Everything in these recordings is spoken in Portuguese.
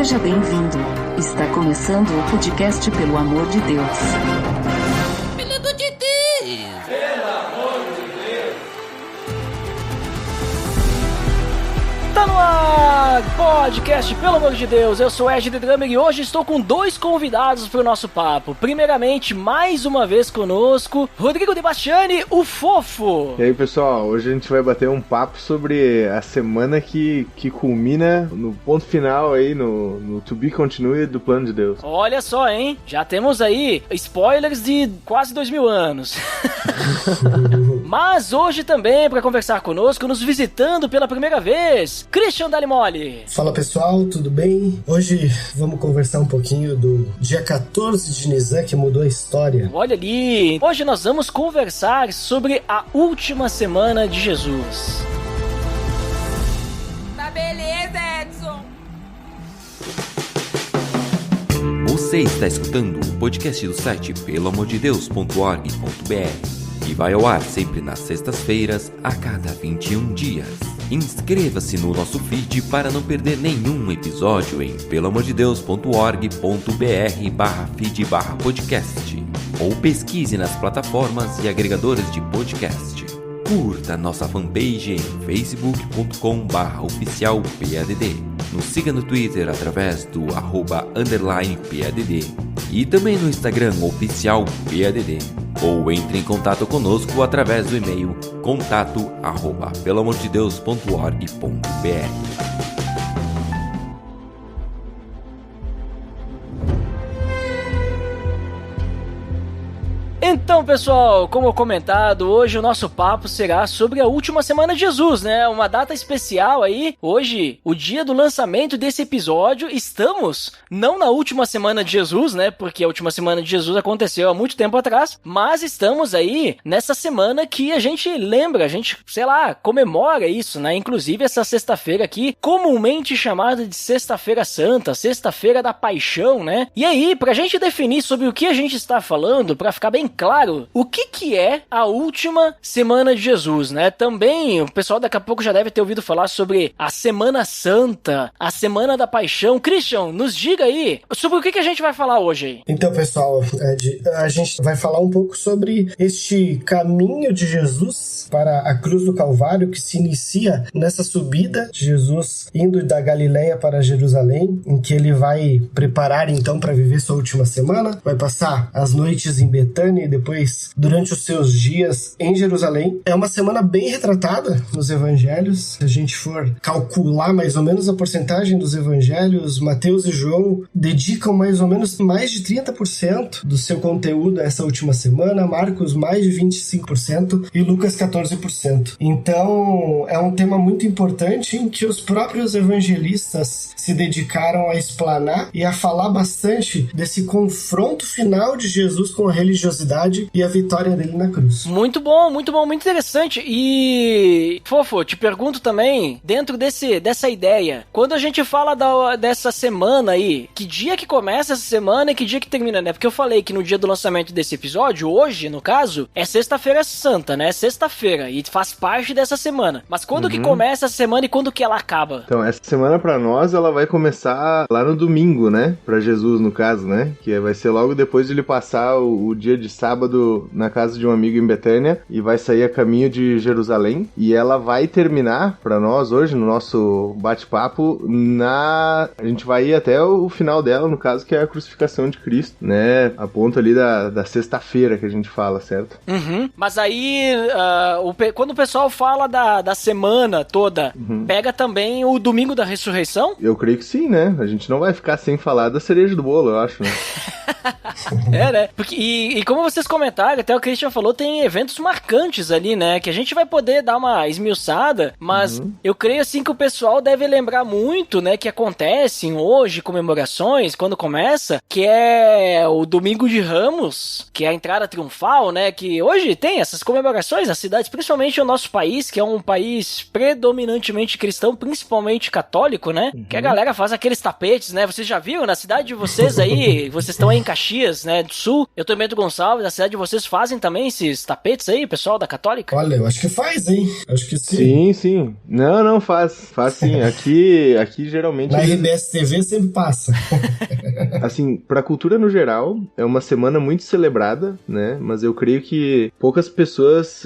Seja bem-vindo. Está começando o podcast Pelo Amor de Deus. Pelo amor de Deus! Pelo amor de Deus! Tá no ar, podcast Pelo Amor de Deus. Eu sou Ed The Drummer e hoje estou com dois convidados para o nosso papo. Primeiramente, mais uma vez conosco, Rodrigo De Bastiani, o Fofo. E aí, pessoal, hoje a gente vai bater um papo sobre a semana que culmina no ponto final aí, no To Be Continued do Plano de Deus. Olha só, hein? Já temos aí spoilers de quase 2000 anos. Mas hoje também, para conversar conosco, nos visitando pela primeira vez, Christian Dalimoli. Fala pessoal, tudo bem? Hoje vamos conversar um pouquinho do dia 14 de Nisan, que mudou a história. Olha ali, hoje nós vamos conversar sobre a última semana de Jesus. Tá beleza, Edson. Você está escutando o podcast do site peloamordedeus.org.br e vai ao ar sempre nas sextas-feiras, a cada 21 dias. Inscreva-se no nosso feed para não perder nenhum episódio em peloamordedeus.org.br/feed/podcast ou pesquise nas plataformas e agregadores de podcast. Curta nossa fanpage em facebook.com/oficialpadd. Nos siga no Twitter através do @_PADD e também no Instagram oficialpadd. Ou entre em contato conosco através do e-mail contato@peloamordedeus.org.br. Então, pessoal, como comentado, hoje o nosso papo será sobre a última semana de Jesus, né? Uma data especial aí. Hoje, o dia do lançamento desse episódio, estamos não na última semana de Jesus, né? Porque a última semana de Jesus aconteceu há muito tempo atrás, mas estamos aí nessa semana que a gente lembra, a gente, sei lá, comemora isso, né? Inclusive essa sexta-feira aqui, comumente chamada de Sexta-feira Santa, Sexta-feira da Paixão, né? E aí, pra gente definir sobre o que a gente está falando, pra ficar bem claro, o que é a última semana de Jesus, né? Também o pessoal daqui a pouco já deve ter ouvido falar sobre a Semana Santa, a Semana da Paixão. Christian, nos diga aí sobre o que a gente vai falar hoje aí. Então, pessoal, Ed, a gente vai falar um pouco sobre este caminho de Jesus para a cruz do Calvário, que se inicia nessa subida de Jesus indo da Galileia para Jerusalém, em que ele vai preparar então para viver sua última semana, vai passar as noites em Betânia e depois durante os seus dias em Jerusalém. É uma semana bem retratada nos evangelhos. Se a gente for calcular mais ou menos a porcentagem dos evangelhos, Mateus e João dedicam mais ou menos mais de 30% do seu conteúdo a essa última semana, Marcos mais de 25% e Lucas 14%. Então é um tema muito importante em que os próprios evangelistas se dedicaram a explanar e a falar bastante desse confronto final de Jesus com a religiosidade e a vitória dele na cruz. Muito bom, muito interessante. E, Fofo, te pergunto também, dentro dessa ideia, quando a gente fala dessa semana aí, que dia que começa essa semana e que dia que termina, né? Porque eu falei que no dia do lançamento desse episódio, hoje, no caso, é Sexta-feira Santa, né? Sexta-feira, e faz parte dessa semana. Mas quando que começa essa semana e quando que ela acaba? Então, essa semana pra nós, ela vai começar lá no domingo, né? Pra Jesus, no caso, né? Que vai ser logo depois de ele passar o dia de sábado na casa de um amigo em Betânia e vai sair a caminho de Jerusalém, e ela vai terminar pra nós hoje, no nosso bate-papo, a gente vai ir até o final dela, no caso, que é a crucificação de Cristo, né? A ponto ali da sexta-feira que a gente fala, certo? Mas aí, quando o pessoal fala da semana toda, pega também o domingo da ressurreição? Eu creio que sim, né? A gente não vai ficar sem falar da cereja do bolo, eu acho, né? É, né? Porque, e como vocês comentaram, até o Christian falou, tem eventos marcantes ali, né? Que a gente vai poder dar uma esmiuçada, mas eu creio assim que o pessoal deve lembrar muito, né? Que acontecem hoje comemorações, quando começa, que é o Domingo de Ramos, que é a entrada triunfal, né? Que hoje tem essas comemorações nas cidades, principalmente o nosso país, que é um país predominantemente cristão, principalmente católico, né? Que a galera faz aqueles tapetes, né? Vocês já viram na cidade de vocês aí? Vocês estão aí em Caxias, Caxias, né, do Sul. Eu tô em Bento Gonçalves, na cidade de vocês fazem também esses tapetes aí, pessoal da Católica? Olha, eu acho que faz, hein? Acho que sim. Sim, sim. Não, faz sim. Aqui geralmente... Na RBS TV sempre passa. Assim, pra cultura no geral, é uma semana muito celebrada, né? Mas eu creio que poucas pessoas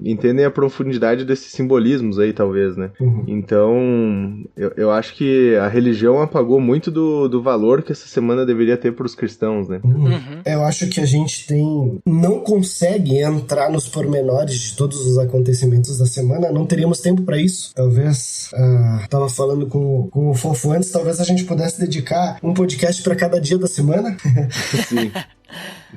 entendem a profundidade desses simbolismos aí, talvez, né? Uhum. Então, eu acho que a religião apagou muito do valor que essa semana deveria ter pros cristãos, né? Uhum. Eu acho que a gente não consegue entrar nos pormenores de todos os acontecimentos da semana, não teríamos tempo pra isso. Talvez, tava falando com o Fofo antes, talvez a gente pudesse dedicar um podcast pra cada dia da semana. Sim.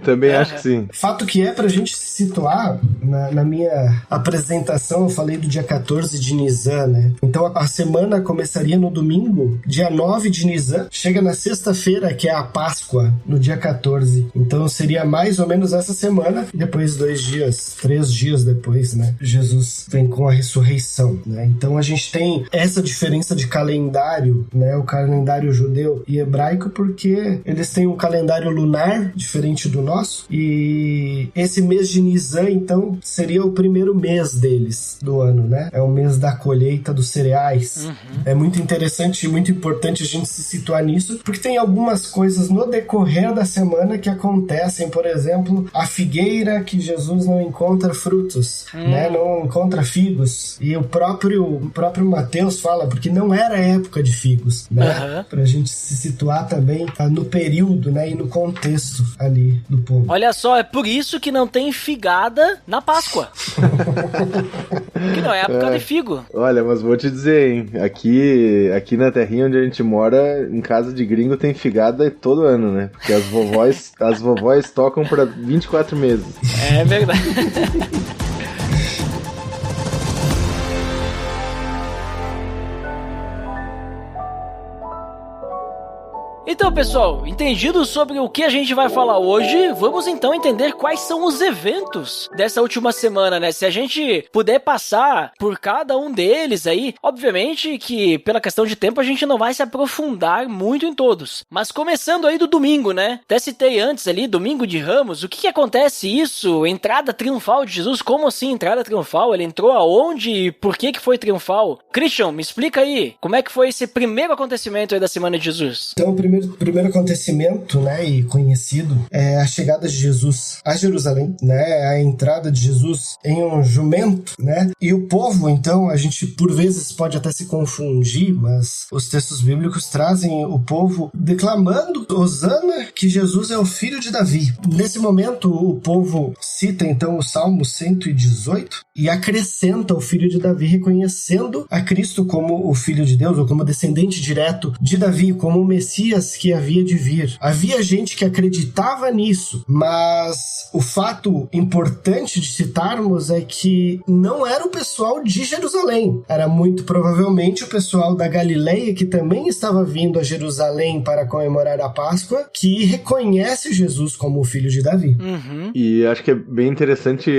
Também acho que sim. Fato que pra gente se situar, na minha apresentação eu falei do dia 14 de Nisan, né? Então a semana começaria no domingo, dia 9 de Nisan, chega na sexta-feira, que é a Páscoa, no dia 14. Então seria mais ou menos essa semana, depois 3 dias depois, né? Jesus vem com a ressurreição, né? Então a gente tem essa diferença de calendário, né? O calendário judeu e hebraico, porque eles têm um calendário lunar diferente do nosso, e esse mês de Nisan, então, seria o primeiro mês deles do ano, né? É o mês da colheita dos cereais. Uhum. É muito interessante e muito importante a gente se situar nisso, porque tem algumas coisas no decorrer da semana que acontecem, por exemplo, a figueira que Jesus não encontra frutos, né? Não encontra figos, e o próprio Mateus fala, porque não era época de figos, né? Pra gente se situar também no período, né? E no contexto ali do povo. Olha só, é por isso que não tem figada na Páscoa. Que não é época de figo. Olha, mas vou te dizer, hein, aqui na terrinha onde a gente mora, em casa de gringo tem figada todo ano, né? Porque as vovós tocam pra 24 meses. É verdade. Então, pessoal, entendido sobre o que a gente vai falar hoje, vamos então entender quais são os eventos dessa última semana, né? Se a gente puder passar por cada um deles aí, obviamente que pela questão de tempo a gente não vai se aprofundar muito em todos. Mas começando aí do domingo, né? Até citei antes ali, domingo de Ramos, o que acontece isso? Entrada triunfal de Jesus, como assim entrada triunfal? Ele entrou aonde e por que foi triunfal? Christian, me explica aí, como é que foi esse primeiro acontecimento aí da semana de Jesus? Então, o primeiro acontecimento, né, e conhecido, é a chegada de Jesus a Jerusalém, né, a entrada de Jesus em um jumento, né, e o povo, então, a gente por vezes pode até se confundir, mas os textos bíblicos trazem o povo declamando Hosana, que Jesus é o filho de Davi. Nesse momento, o povo cita, então, o Salmo 118 e acrescenta o filho de Davi, reconhecendo a Cristo como o filho de Deus, ou como descendente direto de Davi, como o Messias que havia de vir. Havia gente que acreditava nisso, mas o fato importante de citarmos é que não era o pessoal de Jerusalém, era muito provavelmente o pessoal da Galileia, que também estava vindo a Jerusalém para comemorar a Páscoa, que reconhece Jesus como o filho de Davi. Uhum. E acho que é bem interessante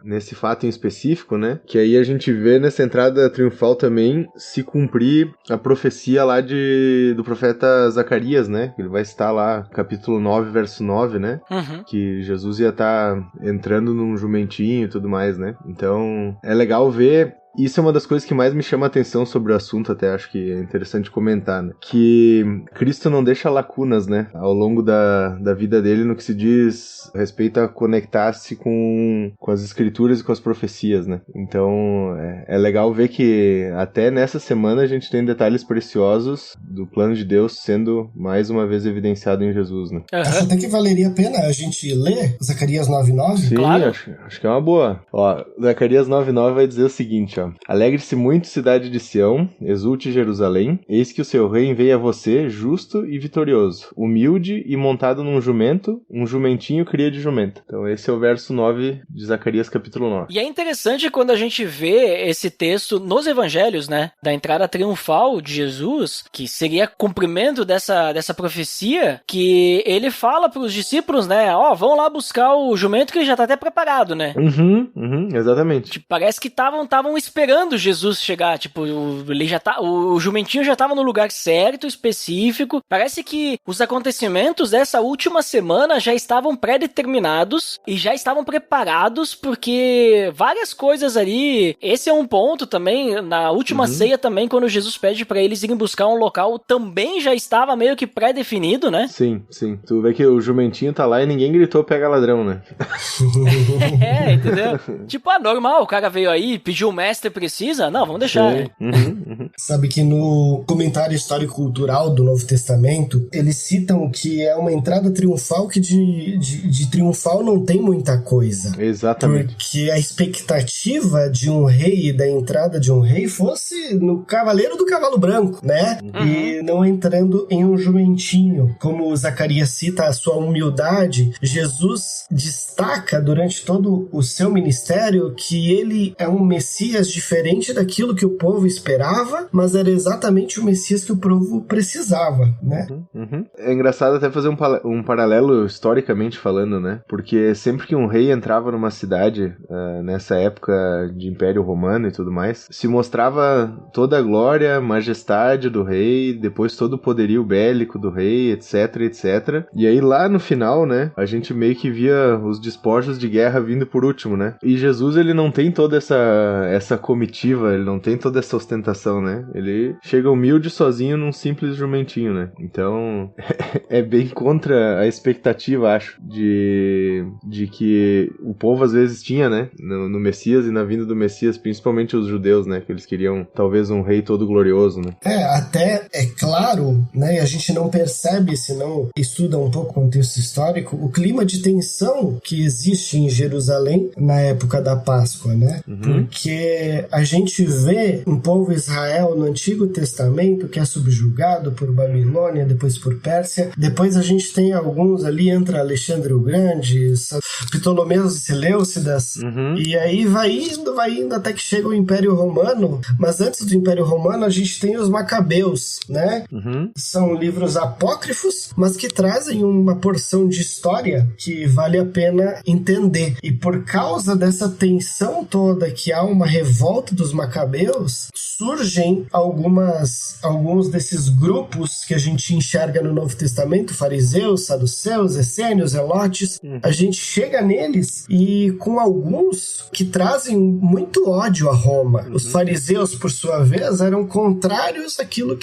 nesse fato em específico, né, que aí a gente vê nessa entrada triunfal também se cumprir a profecia lá do profeta Zacarias, né? Ele vai estar lá, capítulo 9, verso 9, né? Uhum. Que Jesus ia estar entrando num jumentinho e tudo mais, né? Então, é legal ver. Isso é uma das coisas que mais me chama a atenção sobre o assunto, até acho que é interessante comentar, né? Que Cristo não deixa lacunas, né? Ao longo da vida dele no que se diz respeito a conectar-se com as escrituras e com as profecias, né? Então, é legal ver que até nessa semana a gente tem detalhes preciosos do plano de Deus sendo mais uma vez evidenciado em Jesus, né? Uhum. Acho até que valeria a pena a gente ler Zacarias 9:9? Sim, claro. acho que é uma boa. Ó, Zacarias 9:9 vai dizer o seguinte, ó. Alegre-se muito, cidade de Sião, exulte Jerusalém, eis que o seu rei vem a você, justo e vitorioso, humilde e montado num jumento, um jumentinho cria de jumenta. Então esse é o verso 9 de Zacarias capítulo 9. E é interessante quando a gente vê esse texto nos evangelhos, né, da entrada triunfal de Jesus, que seria cumprimento dessa profecia, que ele fala para os discípulos, né, vão lá buscar o jumento que ele já tá até preparado, né? Exatamente. Tipo, parece que estavam esperando esperando Jesus chegar, tipo, o jumentinho já tava no lugar certo, específico. Parece que os acontecimentos dessa última semana já estavam pré-determinados e já estavam preparados, porque várias coisas ali, esse é um ponto também, na última ceia também, quando Jesus pede pra eles irem buscar um local, também já estava meio que pré-definido, né? Sim. Tu vê que o jumentinho tá lá e ninguém gritou pega ladrão, né? Entendeu? Tipo, normal, o cara veio aí, pediu o mestre, precisa? Não, vamos deixar. Né? Sabe que no comentário histórico-cultural do Novo Testamento, eles citam que é uma entrada triunfal que de triunfal não tem muita coisa. Exatamente. Porque a expectativa de um rei e da entrada de um rei fosse no cavaleiro do cavalo branco, né? E não entrando em um jumentinho. Como o Zacarias cita a sua humildade, Jesus destaca durante todo o seu ministério que ele é um Messias diferente daquilo que o povo esperava, mas era exatamente o Messias que o povo precisava, né? É engraçado até fazer um paralelo historicamente falando, né? Porque sempre que um rei entrava numa cidade, nessa época de Império Romano e tudo mais, se mostrava toda a glória, majestade do rei, depois todo o poderio bélico do rei, etc, etc. E aí lá no final, né, a gente meio que via os despojos de guerra vindo por último, né? E Jesus, ele não tem toda essa comitiva, ele não tem toda essa ostentação, né? Ele chega humilde sozinho num simples jumentinho, né? Então, é bem contra a expectativa, acho, de que o povo às vezes tinha, né? No Messias e na vinda do Messias, principalmente os judeus, né? Que eles queriam talvez um rei todo glorioso, né? Até é claro, né? E a gente não percebe, se não estuda um pouco o contexto histórico, o clima de tensão que existe em Jerusalém na época da Páscoa, né? Porque a gente vê um povo Israel no Antigo Testamento que é subjugado por Babilônia, depois por Pérsia. Depois a gente tem alguns ali, entra Alexandre o Grande, Ptolomeus e Seleucidas, e aí vai indo até que chega o Império Romano. Mas antes do Império Romano a gente tem os Macabeus, né? São livros apócrifos, mas que trazem uma porção de história que vale a pena entender. E por causa dessa tensão toda, que há uma revolta dos Macabeus, surgem alguns desses grupos que a gente enxerga no Novo Testamento, fariseus, saduceus, essênios, zelotes. A gente chega neles e com alguns que trazem muito ódio a Roma. Os fariseus, por sua vez, eram contrários àquilo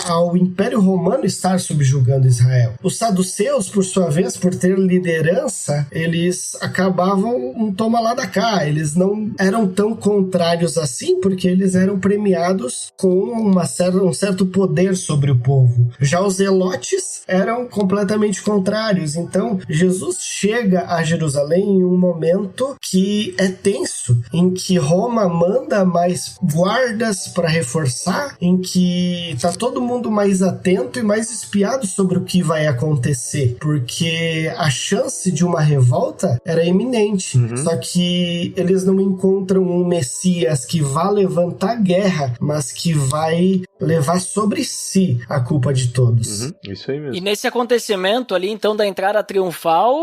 ao Império Romano estar subjugando Israel. Os saduceus, por sua vez, por ter liderança, eles acabavam um toma lá da cá. Eles não eram tão contrários assim, porque eles eram premiados com um certo poder sobre o povo. Já os zelotes eram completamente contrários. Então, Jesus chega a Jerusalém em um momento que é tenso, em que Roma manda mais guardas para reforçar, em que tá todo mundo mais atento e mais espiado sobre o que vai acontecer, porque a chance de uma revolta era iminente. Só que eles não encontram um Messias que vá levantar guerra, mas que vai levar sobre si a culpa de todos. Isso aí mesmo. E nesse acontecimento ali, então, da entrada triunfal,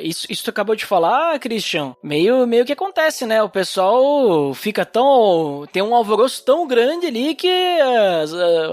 isso tu acabou de falar, Christian, meio que acontece, né? O pessoal fica tem um alvoroço tão grande ali que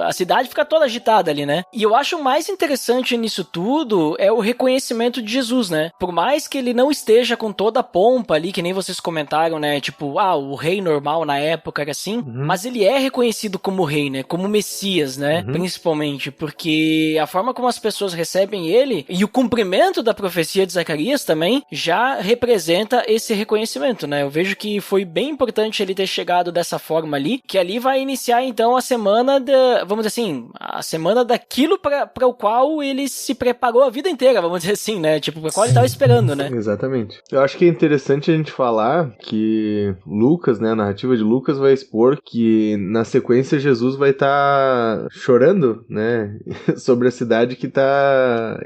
a cidade fica toda agitada ali, né? E eu acho mais interessante nisso tudo é o reconhecimento de Jesus, né? Por mais que ele não esteja com toda a pompa ali, que nem vocês comentaram, né? Tipo, o rei normal na época era assim, mas ele é reconhecido como rei, né? Como Messias, né? Principalmente, porque a forma como as pessoas recebem ele e o cumprimento da profecia de Zacarias também já representa esse reconhecimento, né? Eu vejo que foi bem importante ele ter chegado dessa forma ali, que ali vai iniciar então a semana vamos dizer assim, a semana daquilo para o qual ele se preparou a vida inteira, vamos dizer assim, né? Tipo, para qual ele estava esperando, né? Exatamente. Eu acho que é interessante a gente falar que Lucas, né, a narrativa de Lucas vai expor que na sequência Jesus Jesus vai estar chorando, né, sobre a cidade que tá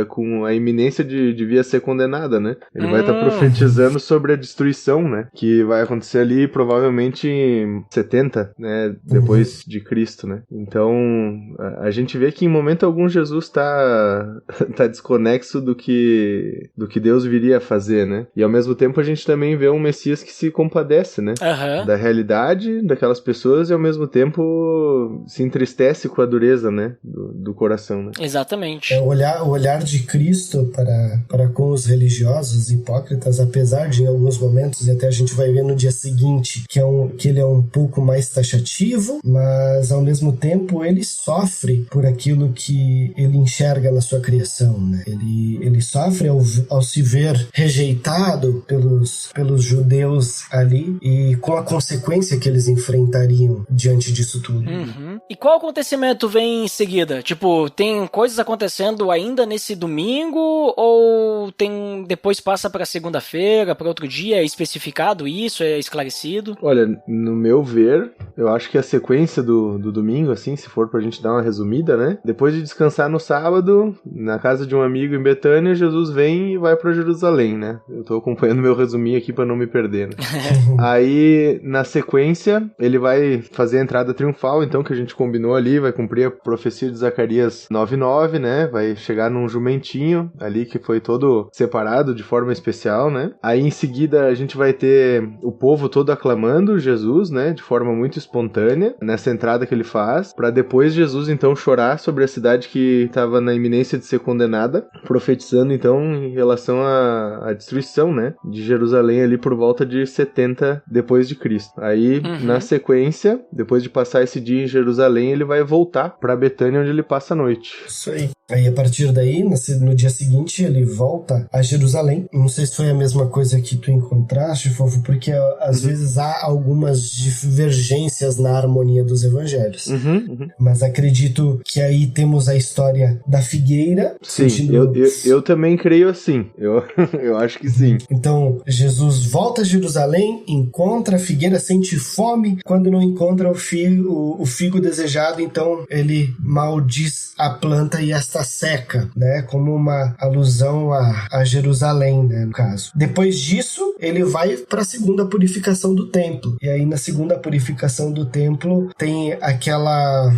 com a iminência de vir a ser condenada, né? Ele vai estar profetizando sobre a destruição, né, que vai acontecer ali provavelmente em 70, né, depois de Cristo, né? Então, a gente vê que em momento algum Jesus tá desconexo do que Deus viria a fazer, né? E ao mesmo tempo a gente também vê um Messias que se compadece, né? Da realidade daquelas pessoas e ao mesmo tempo se entristece com a dureza, né? Do coração, né? Exatamente. O olhar de Cristo para com os religiosos hipócritas, apesar de em alguns momentos, e até a gente vai ver no dia seguinte, que ele é um pouco mais taxativo, mas ao mesmo tempo ele sofre por aquilo que ele enxerga na sua criação, né? Ele sofre ao se ver rejeitado pelos judeus ali e com a consequência que eles enfrentariam diante disso tudo. E qual acontecimento vem em seguida? Tipo, tem coisas acontecendo ainda nesse domingo ou depois passa para segunda-feira, para outro dia? É especificado isso? É esclarecido? Olha, no meu ver, eu acho que a sequência do domingo, assim, se for pra gente dar uma resumida, né? Depois de descansar no sábado, na casa de um amigo em Betânia, Jesus vem e vai pra Jerusalém, né? Eu tô acompanhando meu resuminho aqui pra não me perder, né? Aí, na sequência, ele vai fazer a entrada triunfal, então, que a gente combinou ali, vai cumprir a profecia de Zacarias 9:9, né? Vai chegar num jumentinho ali que foi todo separado de forma especial, né? Aí, em seguida, a gente vai ter o povo todo aclamando Jesus, né? De forma muito espontânea, nessa entrada que ele faz, pra depois Jesus, então, chorar sobre a cidade que estava na iminência de ser condenada, profetizando, então, em relação à destruição, né? De Jerusalém ali por volta de 70 depois de Cristo. Aí, na sequência, depois de passar esse dia em Jerusalém, ele vai voltar pra Betânia, onde ele passa a noite. Isso aí. Aí, a partir daí, no dia seguinte, ele volta a Jerusalém. Não sei se foi a mesma coisa que tu encontraste, Fofo, porque às vezes há algumas divergências na harmonia dos evangelhos. Mas acredito que aí temos a história da figueira. Sim, eu também creio assim. Eu acho que sim. Então, Jesus volta a Jerusalém, encontra a figueira, sente fome. Quando não encontra o figo desejado, então ele maldiz a planta e esta seca, né? Como uma alusão a Jerusalém, né? No caso. Depois disso, ele vai para a segunda purificação do templo. E aí, na segunda purificação do templo, tem aquela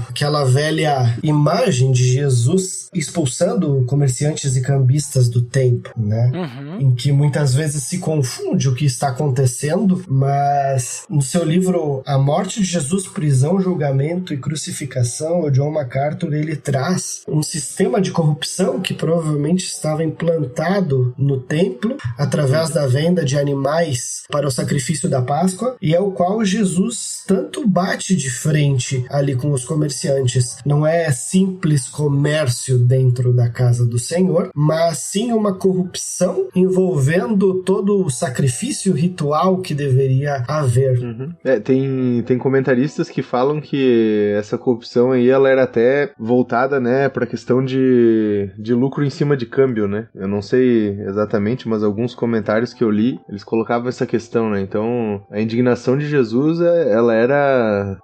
velha imagem de Jesus expulsando comerciantes e cambistas do templo, né? Em que muitas vezes se confunde o que está acontecendo, mas no seu livro A Morte de Jesus, Prisão, Julgamento e Crucificação, o John MacArthur, ele traz um sistema de corrupção que provavelmente estava implantado no templo através da venda de animais para o sacrifício da Páscoa, e é o qual Jesus tanto bate de frente ali com os comerciantes. Não é simples comércio dentro da casa do Senhor, mas sim uma corrupção envolvendo todo o sacrifício ritual que deveria haver. Tem comentaristas que falam que essa corrupção aí, ela era até voltada, né, pra questão de lucro em cima de câmbio, né? Eu não sei exatamente, mas alguns comentários que eu li, eles colocavam essa questão, né? Então, a indignação de Jesus, ela era,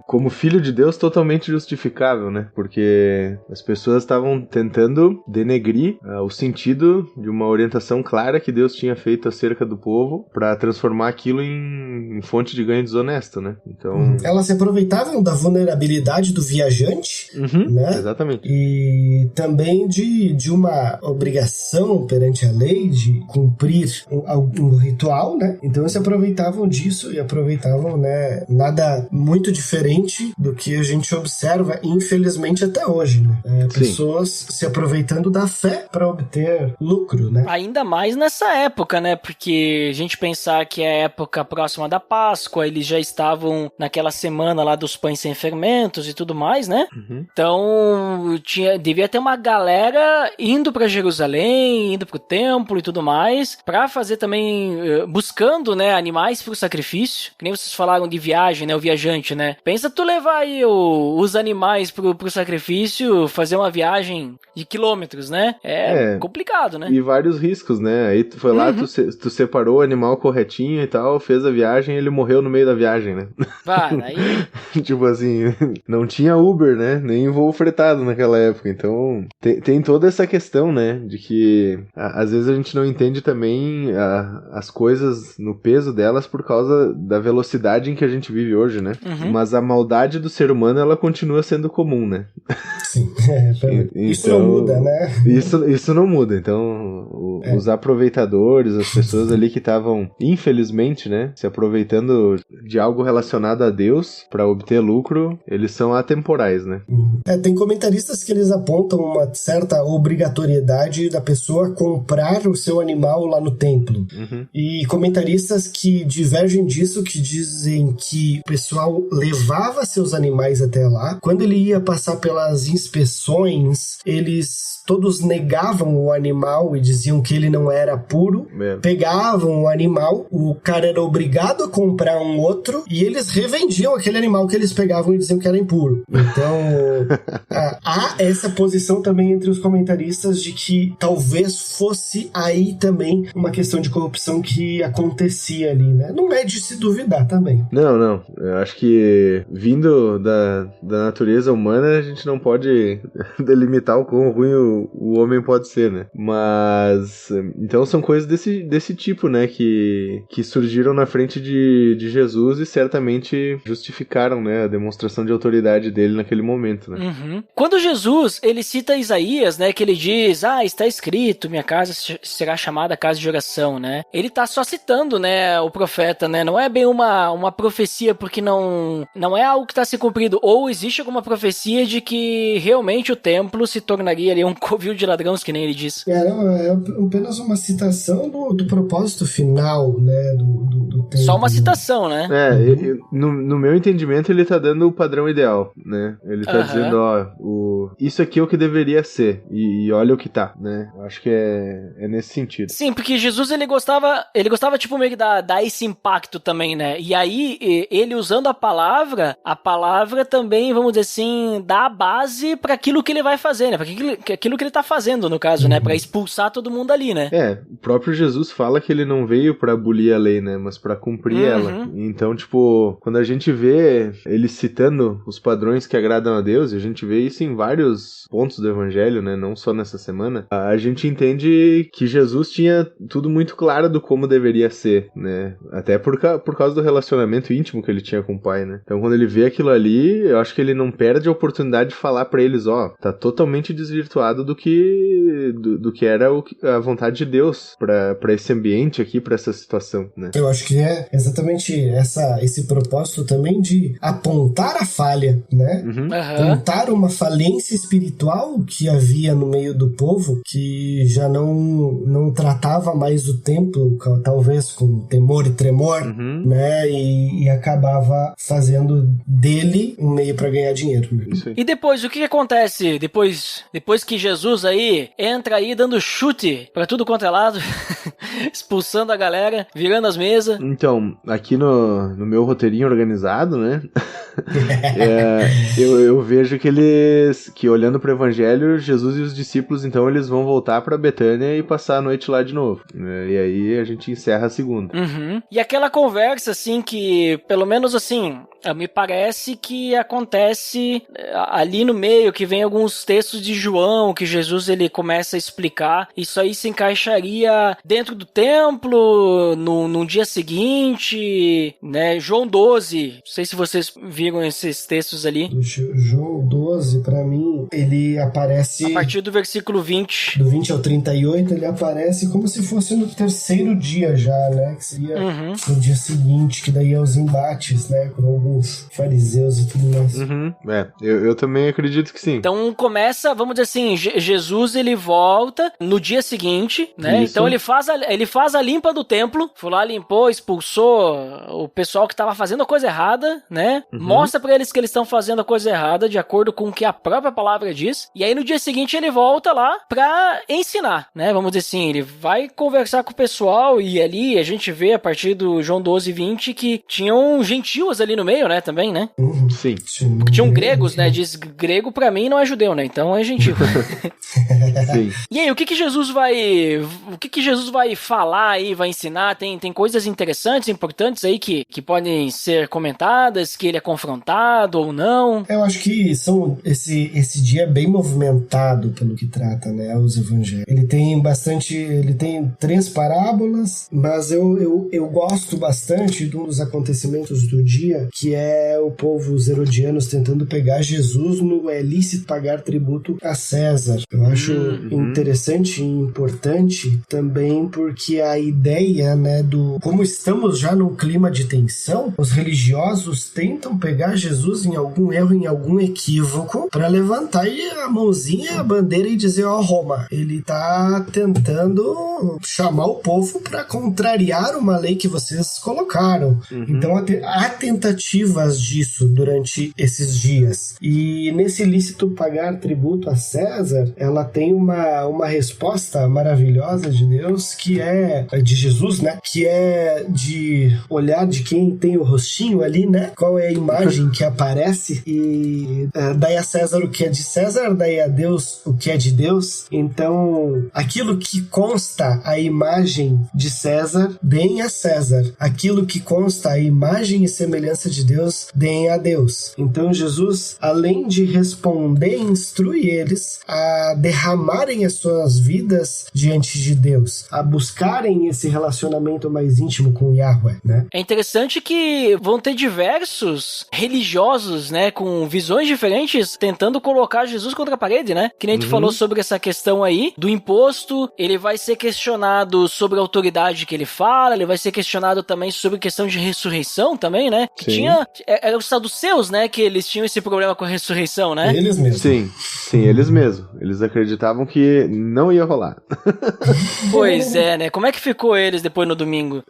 como filho de Deus, totalmente justificável, né? Porque as pessoas estavam tentando denegrir o sentido de uma orientação clara que Deus tinha feito acerca do povo para transformar aquilo em fonte de ganho desonesto, né? Então... Elas se aproveitavam da vulnerabilidade do viajante, né? Exatamente. E também de uma obrigação perante a lei de cumprir um ritual, né? Então eles se aproveitavam disso e aproveitavam, né? Nada muito diferente do que a gente observa, infelizmente, até hoje, né? Pessoas se aproveitando da fé para obter lucro, né? Ainda mais nessa época, né? Porque a gente pensar que é a época próxima da Páscoa, eles já estavam naquela semana lá dos pães sem fermentos e tudo mais, né? Então, devia ter uma galera indo pra Jerusalém, indo pro templo e tudo mais, pra fazer também, buscando, né, animais pro sacrifício. Que nem vocês falaram de viagem, né? O viajante, né? Pensa tu levar aí os animais pro sacrifício, fazer uma viagem de quilômetros, né? É complicado, né? E vários riscos, né? Aí tu foi lá, tu separou o animal corretinho e tal, fez a viagem e ele morreu no meio da viagem, né? Aí Tipo assim, não tinha Uber, né? Nem voo fretado naquela época. Então, tem toda essa questão, né? De que às vezes a gente não entende também as coisas no peso delas por causa da velocidade em que a gente vive hoje, né? Uhum. Mas a maldade do ser humano, ela continua sendo comum, né? Sim. Isso Então, não muda, né? Isso não muda. Então, os aproveitadores, as pessoas ali que estavam, infelizmente, né, se aproveitando de algo relacionado a Deus para obter lucro, eles são atemporais, né? Tem comentaristas que eles apontam uma certa obrigatoriedade da pessoa comprar o seu animal lá no templo. Uhum. E comentaristas que divergem disso, que dizem que o pessoal levava seus animais até lá. Quando ele ia passar pelas inspeções, eles todos negavam o animal e diziam que ele não era puro. Pegavam o animal, o cara era obrigado a comprar um outro e eles revendiam aquele animal que eles pegavam e diziam que era impuro. Então, há essa posição também entre os comentaristas de que talvez fosse aí também uma questão de corrupção que acontecia ali, né? Não é de se duvidar também. Não. Eu acho que vindo da natureza humana, a gente não pode delimitar o quão ruim o homem pode ser, né? Mas, então são coisas desse tipo, né? Que surgiram na frente de Jesus e certamente justificaram, né? A demonstração de autoridade dele naquele momento, né? Uhum. Quando Jesus, ele cita Isaías, né? Que ele diz, está escrito, minha casa será chamada casa de oração, né? Ele tá só citando, né? O profeta, né? Não é bem uma profecia, porque não é algo que tá se cumprindo. Ou existe alguma profecia de que realmente o templo se tornaria ali um covil de ladrões, que nem ele diz. É apenas uma citação do propósito final, né? Do templo. Só uma citação, né? No meu entendimento, ele tá dando o padrão ideal, né? Ele tá dizendo, isso aqui é o que deveria ser, e olha o que tá, né? Eu acho que é nesse sentido. Sim, porque Jesus, ele gostava tipo meio que dar esse impacto também, né? E aí, ele usando a palavra também, vamos dizer assim, dá a base pra aquilo que ele vai fazer, né? Pra aquilo que ele tá fazendo, no caso, né? Pra expulsar todo mundo ali, né? O próprio Jesus fala que ele não veio pra abolir a lei, né? Mas pra cumprir ela. Então, tipo, quando a gente vê ele citando os padrões que agradam a Deus, e a gente vê isso em vários pontos do evangelho, né? Não só nessa semana, a gente entende que Jesus tinha tudo muito claro do como deveria ser, né? Até por causa do relacionamento íntimo que ele tinha com o pai, né? Então, quando ele vê aquilo ali, eu acho que ele não perde a oportunidade de falar pra eles, tá totalmente desvirtuado do que era a vontade de Deus pra esse ambiente aqui, pra essa situação, né? Eu acho que é exatamente esse propósito também de apontar a falha, né? Apontar uma falência espiritual que havia no meio do povo, que já não tratava mais o templo, talvez com temor e tremor, né? E acabava fazendo dele um meio pra ganhar dinheiro. Né? E depois, o que acontece depois que Jesus aí entra aí dando chute pra tudo quanto é lado, expulsando a galera, virando as mesas? Então, aqui no meu roteirinho organizado, né? Eu vejo que olhando pro evangelho, Jesus e os discípulos, então, eles vão voltar pra Betânia e passar a noite lá de novo. E aí a gente encerra a segunda. E aquela conversa, assim, que, pelo menos assim, me parece que acontece ali no meio, que vem alguns textos de João, que Jesus ele começa a explicar. Isso aí se encaixaria dentro do templo, no dia seguinte, né? João 12, não sei se vocês viram esses textos ali. João 12, pra mim, ele aparece... A partir do versículo 20. Do 20 ao 38, ele aparece como se fosse no terceiro dia já, né? Que seria no dia seguinte, que daí é os embates, né? Com alguns fariseus e tudo mais. Eu também acredito que sim. Então começa, vamos dizer assim, Jesus ele volta no dia seguinte, né? Isso. Então ele faz a limpa do templo, foi lá, limpou, expulsou o pessoal que estava fazendo a coisa errada, né? Mostra pra eles que eles estão fazendo a coisa errada, de acordo com o que a própria palavra diz. E aí no dia seguinte ele volta lá pra ensinar, né? Vamos dizer assim, ele vai conversar com o pessoal e ali a gente vê a partir do João 12, 20 que tinham gentios ali no meio, né? Também, né? Sim. Tinham gregos, né? Diz grego pra mim não é judeu, né? Então é gentil. Sim. E aí, o que Jesus vai falar aí, vai ensinar? Tem coisas interessantes, importantes aí que podem ser comentadas, que ele é confrontado confrontado ou não? Eu acho que esse dia é bem movimentado pelo que trata, né, os evangelhos. Ele tem 3 parábolas, mas eu gosto bastante de um dos acontecimentos do dia, que é o povo, os herodianos, tentando pegar Jesus no é lícito pagar tributo a César. Eu acho interessante e importante também porque a ideia, né, como estamos já num clima de tensão, os religiosos tentam pegar Jesus em algum erro, em algum equívoco, para levantar a mãozinha, a bandeira e dizer, Roma, ele tá tentando chamar o povo para contrariar uma lei que vocês colocaram. Então há tentativas disso durante esses dias. E nesse lícito pagar tributo a César, ela tem uma resposta maravilhosa de Deus, que é de Jesus, né? Que é de olhar de quem tem o rostinho ali, né? Qual é a imagem que aparece, e daí a César o que é de César, daí a Deus o que é de Deus. Então, aquilo que consta a imagem de César, deem a César. Aquilo que consta a imagem e semelhança de Deus, deem a Deus. Então, Jesus, além de responder, instrui eles a derramarem as suas vidas diante de Deus, a buscarem esse relacionamento mais íntimo com Yahweh, né? É interessante que vão ter diversos religiosos, né, com visões diferentes, tentando colocar Jesus contra a parede, né? Que nem tu falou sobre essa questão aí do imposto, ele vai ser questionado sobre a autoridade que ele fala, ele vai ser questionado também sobre questão de ressurreição também, né? Que era os saduceus, né, que eles tinham esse problema com a ressurreição, né? Eles mesmos. Sim, eles mesmos. Eles acreditavam que não ia rolar. Pois é, né? Como é que ficou eles depois no domingo?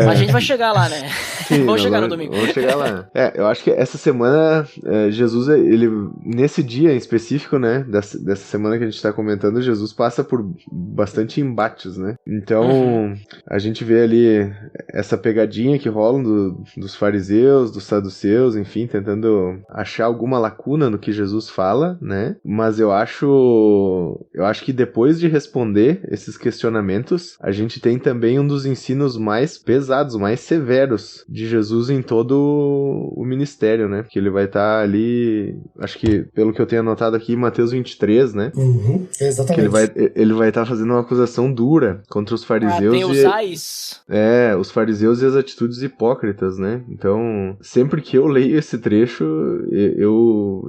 A gente vai chegar lá, né? Sim, Vamos chegar no domingo. Vamos chegar lá. Eu acho que essa semana, Jesus, ele, nesse dia em específico, né, dessa semana que a gente tá comentando, Jesus passa por bastante embates, né? Então, a gente vê ali essa pegadinha que rola dos fariseus, dos saduceus, enfim, tentando achar alguma lacuna no que Jesus fala, né? Mas eu acho que depois de responder esses questionamentos, a gente tem também um dos ensinos mais pesados, mais severos de Jesus em todo o ministério, né? Porque ele vai estar ali, acho que pelo que eu tenho anotado aqui, Mateus 23, né? Exatamente. Que ele vai estar fazendo uma acusação dura contra os fariseus os fariseus e as atitudes hipócritas, né? Então, sempre que eu leio esse trecho, eu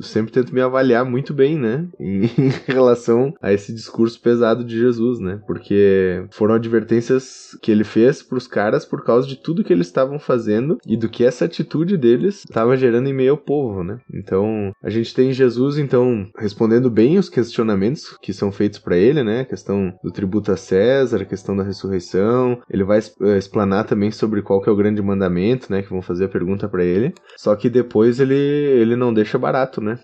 sempre tento me avaliar muito bem, né? Em relação a esse discurso pesado de Jesus, né? Porque foram advertências que ele fez pros caras por causa de tudo que eles estavam fazendo e do que essa atitude deles estava gerando em meio ao povo, né? Então, a gente tem Jesus, então, respondendo bem os questionamentos que são feitos para ele, né? A questão do tributo a César, a questão da ressurreição. Ele vai explanar também sobre qual que é o grande mandamento, né? Que vão fazer a pergunta para ele. Só que depois ele não deixa barato, né?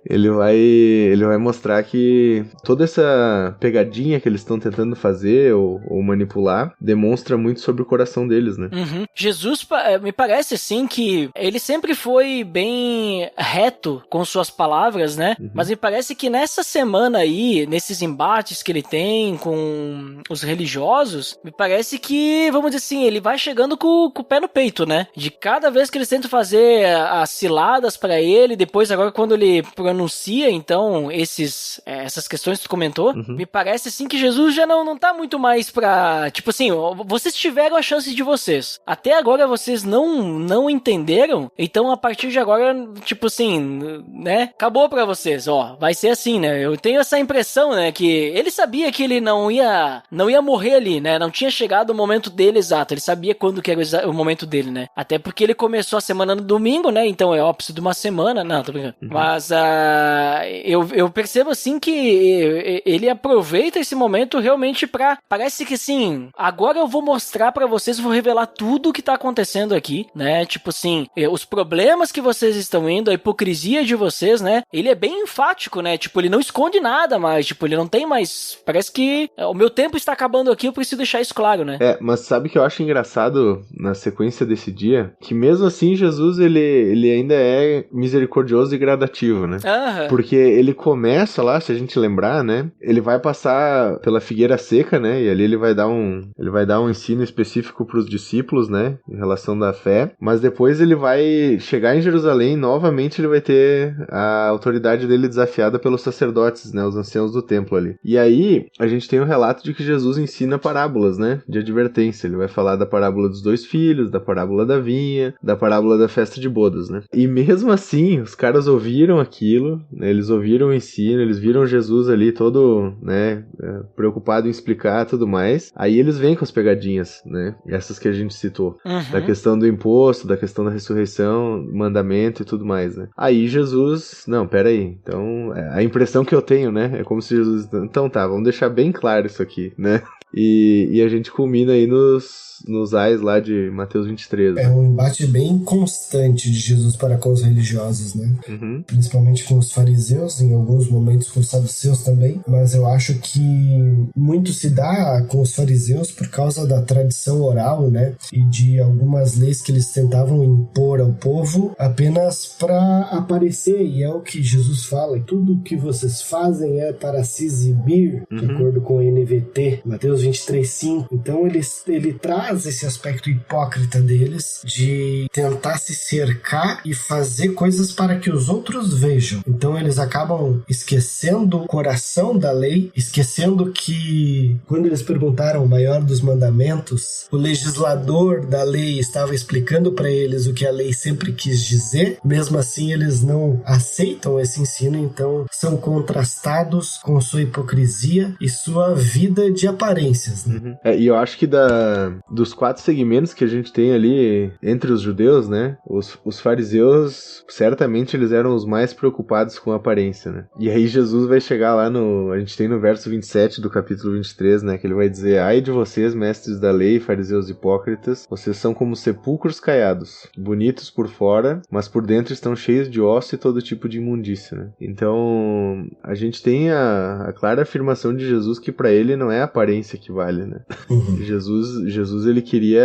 ele vai mostrar que toda essa pegadinha que eles estão tentando fazer ou manipular demonstra muito sobre o coração deles, né? Jesus, me parece assim que ele sempre foi bem reto com suas palavras, né? Mas me parece que nessa semana aí, nesses embates que ele tem com os religiosos, me parece que, vamos dizer assim, ele vai chegando com o pé no peito, né? De cada vez que eles tentam fazer as ciladas pra ele, depois agora quando ele pronuncia, então, essas questões que tu comentou, me parece assim que Jesus já não tá muito mais pra, tipo assim, vocês tiveram a chance de vocês. Até agora vocês não entenderam, então a partir de agora, tipo assim, né? Acabou pra vocês, vai ser assim, né? Eu tenho essa impressão, né? Que ele sabia que ele não ia morrer ali, né? Não tinha chegado o momento dele exato, ele sabia quando que era o momento dele, né? Até porque ele começou a semana no domingo, né? Então é óbvio de uma semana, não, tô brincando. Mas eu percebo assim que ele aproveita esse momento realmente parece que assim, agora eu vou mostrar pra vocês, vou revelar tudo o que tá acontecendo aqui, né? Tipo assim, os problemas que vocês estão indo, a hipocrisia de vocês, né? Ele é bem enfático, né? Tipo, ele não esconde nada mais, tipo, ele não tem mais, parece que o meu tempo está acabando aqui, eu preciso deixar isso claro, né? Mas sabe que eu acho engraçado na sequência desse dia? Que mesmo assim, Jesus, ele ainda é misericordioso e gradativo, né? Porque ele começa lá, se a gente lembrar, né? Ele vai passar pela figueira seca, né? E ali ele vai dar um ensino específico pros discípulos, né? Em relação da fé. Mas depois depois ele vai chegar em Jerusalém, novamente ele vai ter a autoridade dele desafiada pelos sacerdotes, né, os anciãos do templo ali. E aí, a gente tem o relato de que Jesus ensina parábolas, né, de advertência. Ele vai falar da parábola dos 2 filhos, da parábola da vinha, da parábola da festa de bodas, né. E mesmo assim, os caras ouviram aquilo, né, eles ouviram o ensino, eles viram Jesus ali todo, né, preocupado em explicar tudo mais. Aí eles vêm com as pegadinhas, né, essas que a gente citou, da questão do imposto, da questão da ressurreição, mandamento e tudo mais, né. Aí Jesus, não, pera aí, então, a impressão que eu tenho, né, é como se Jesus, então tá, vamos deixar bem claro isso aqui, né. E a gente culmina aí nos ais lá de Mateus 23. É um embate bem constante de Jesus para com os religiosos, né? Principalmente com os fariseus, em alguns momentos com os saduceus também, mas eu acho que muito se dá com os fariseus por causa da tradição oral, né? E de algumas leis que eles tentavam impor ao povo apenas para aparecer, e é o que Jesus fala, tudo que vocês fazem é para se exibir, de acordo com o NVT, Mateus 23:5. Então ele traz esse aspecto hipócrita deles de tentar se cercar e fazer coisas para que os outros vejam. Então eles acabam esquecendo o coração da lei, esquecendo que quando eles perguntaram o maior dos mandamentos, o legislador da lei estava explicando para eles o que a lei sempre quis dizer. Mesmo assim eles não aceitam esse ensino, então são contrastados com sua hipocrisia e sua vida de aparências, né? E eu acho que dos 4 segmentos que a gente tem ali entre os judeus, né, os fariseus, certamente eles eram os mais preocupados com a aparência, né. E aí Jesus vai chegar lá a gente tem no verso 27 do capítulo 23, né, que ele vai dizer: ai de vocês, mestres da lei, fariseus hipócritas, vocês são como sepulcros caiados, bonitos por fora, mas por dentro estão cheios de osso e todo tipo de imundícia, né. Então, a gente tem a clara afirmação de Jesus que para ele não é a aparência que vale, né. Jesus ele queria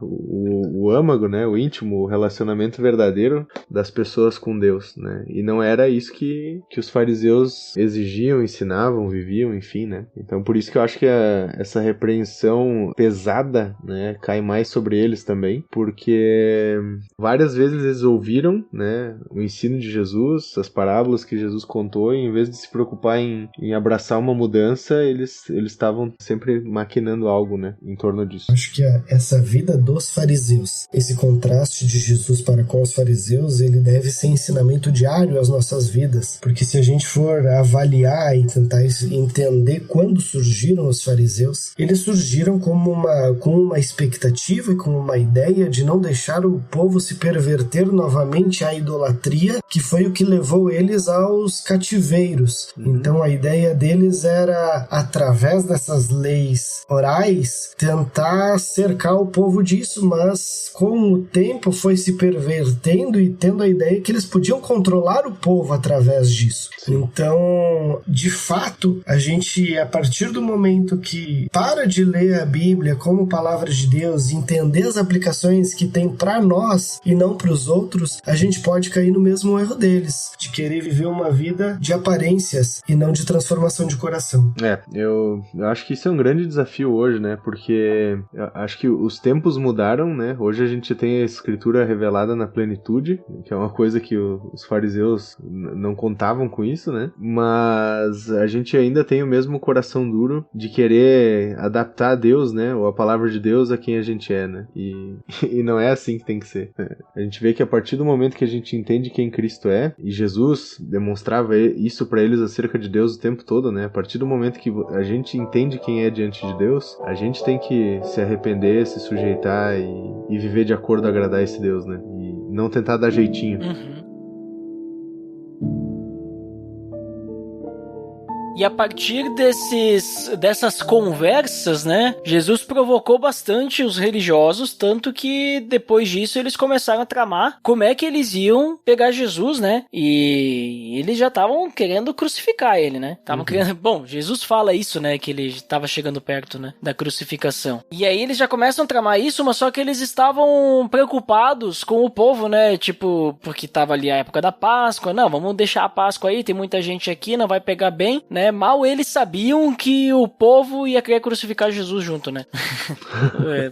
o âmago, né, o íntimo, o relacionamento verdadeiro das pessoas com Deus, né, e não era isso que os fariseus exigiam, ensinavam, viviam, enfim, né. Então por isso que eu acho que essa repreensão pesada, né, cai mais sobre eles também, porque várias vezes eles ouviram, né, o ensino de Jesus, as parábolas que Jesus contou, e em vez de se preocupar em abraçar uma mudança, eles estavam sempre maquinando algo, né, em torno disso. Acho que essa vida dos fariseus, esse contraste de Jesus para com os fariseus, ele deve ser ensinamento diário às nossas vidas, porque se a gente for avaliar e tentar entender quando surgiram os fariseus, eles surgiram com uma expectativa e com uma ideia de não deixar o povo se perverter novamente à idolatria, que foi o que levou eles aos cativeiros. Então a ideia deles era, através dessas leis orais, tentar cercar o povo disso, mas com o tempo foi se pervertendo e tendo a ideia que eles podiam controlar o povo através disso. Então, de fato, a gente, a partir do momento que para de ler a Bíblia como palavra de Deus e entender as aplicações que tem para nós e não para os outros, a gente pode cair no mesmo erro deles, de querer viver uma vida de aparências e não de transformação de coração. Eu acho que isso é um grande desafio hoje, né, porque eu acho que os tempos mudaram, né, hoje a gente tem a escritura revelada na plenitude, que é uma coisa que os fariseus não contavam com isso, né, mas a gente ainda tem o mesmo coração duro de querer adaptar a Deus, né, ou a palavra de Deus a quem a gente é, né, e não é assim que tem que ser. A gente vê que a partir do momento que a gente entende quem Cristo é, e Jesus demonstrava isso pra eles acerca de Deus o tempo todo, né, a partir do momento que a gente entende quem é diante de Deus, a gente tem que se arrepender, se sujeitar e viver de acordo a agradar esse Deus, né, e não tentar dar jeitinho. E a partir dessas conversas, né, Jesus provocou bastante os religiosos, tanto que depois disso eles começaram a tramar como é que eles iam pegar Jesus, né, e eles já estavam querendo crucificar ele, né, querendo, bom, Jesus fala isso, né, que ele estava chegando perto, né, da crucificação. E aí eles já começam a tramar isso, mas só que eles estavam preocupados com o povo, né, tipo, porque tava ali a época da Páscoa, não, vamos deixar a Páscoa aí, tem muita gente aqui, não vai pegar bem, né, né? Mal eles sabiam que o povo ia querer crucificar Jesus junto, né?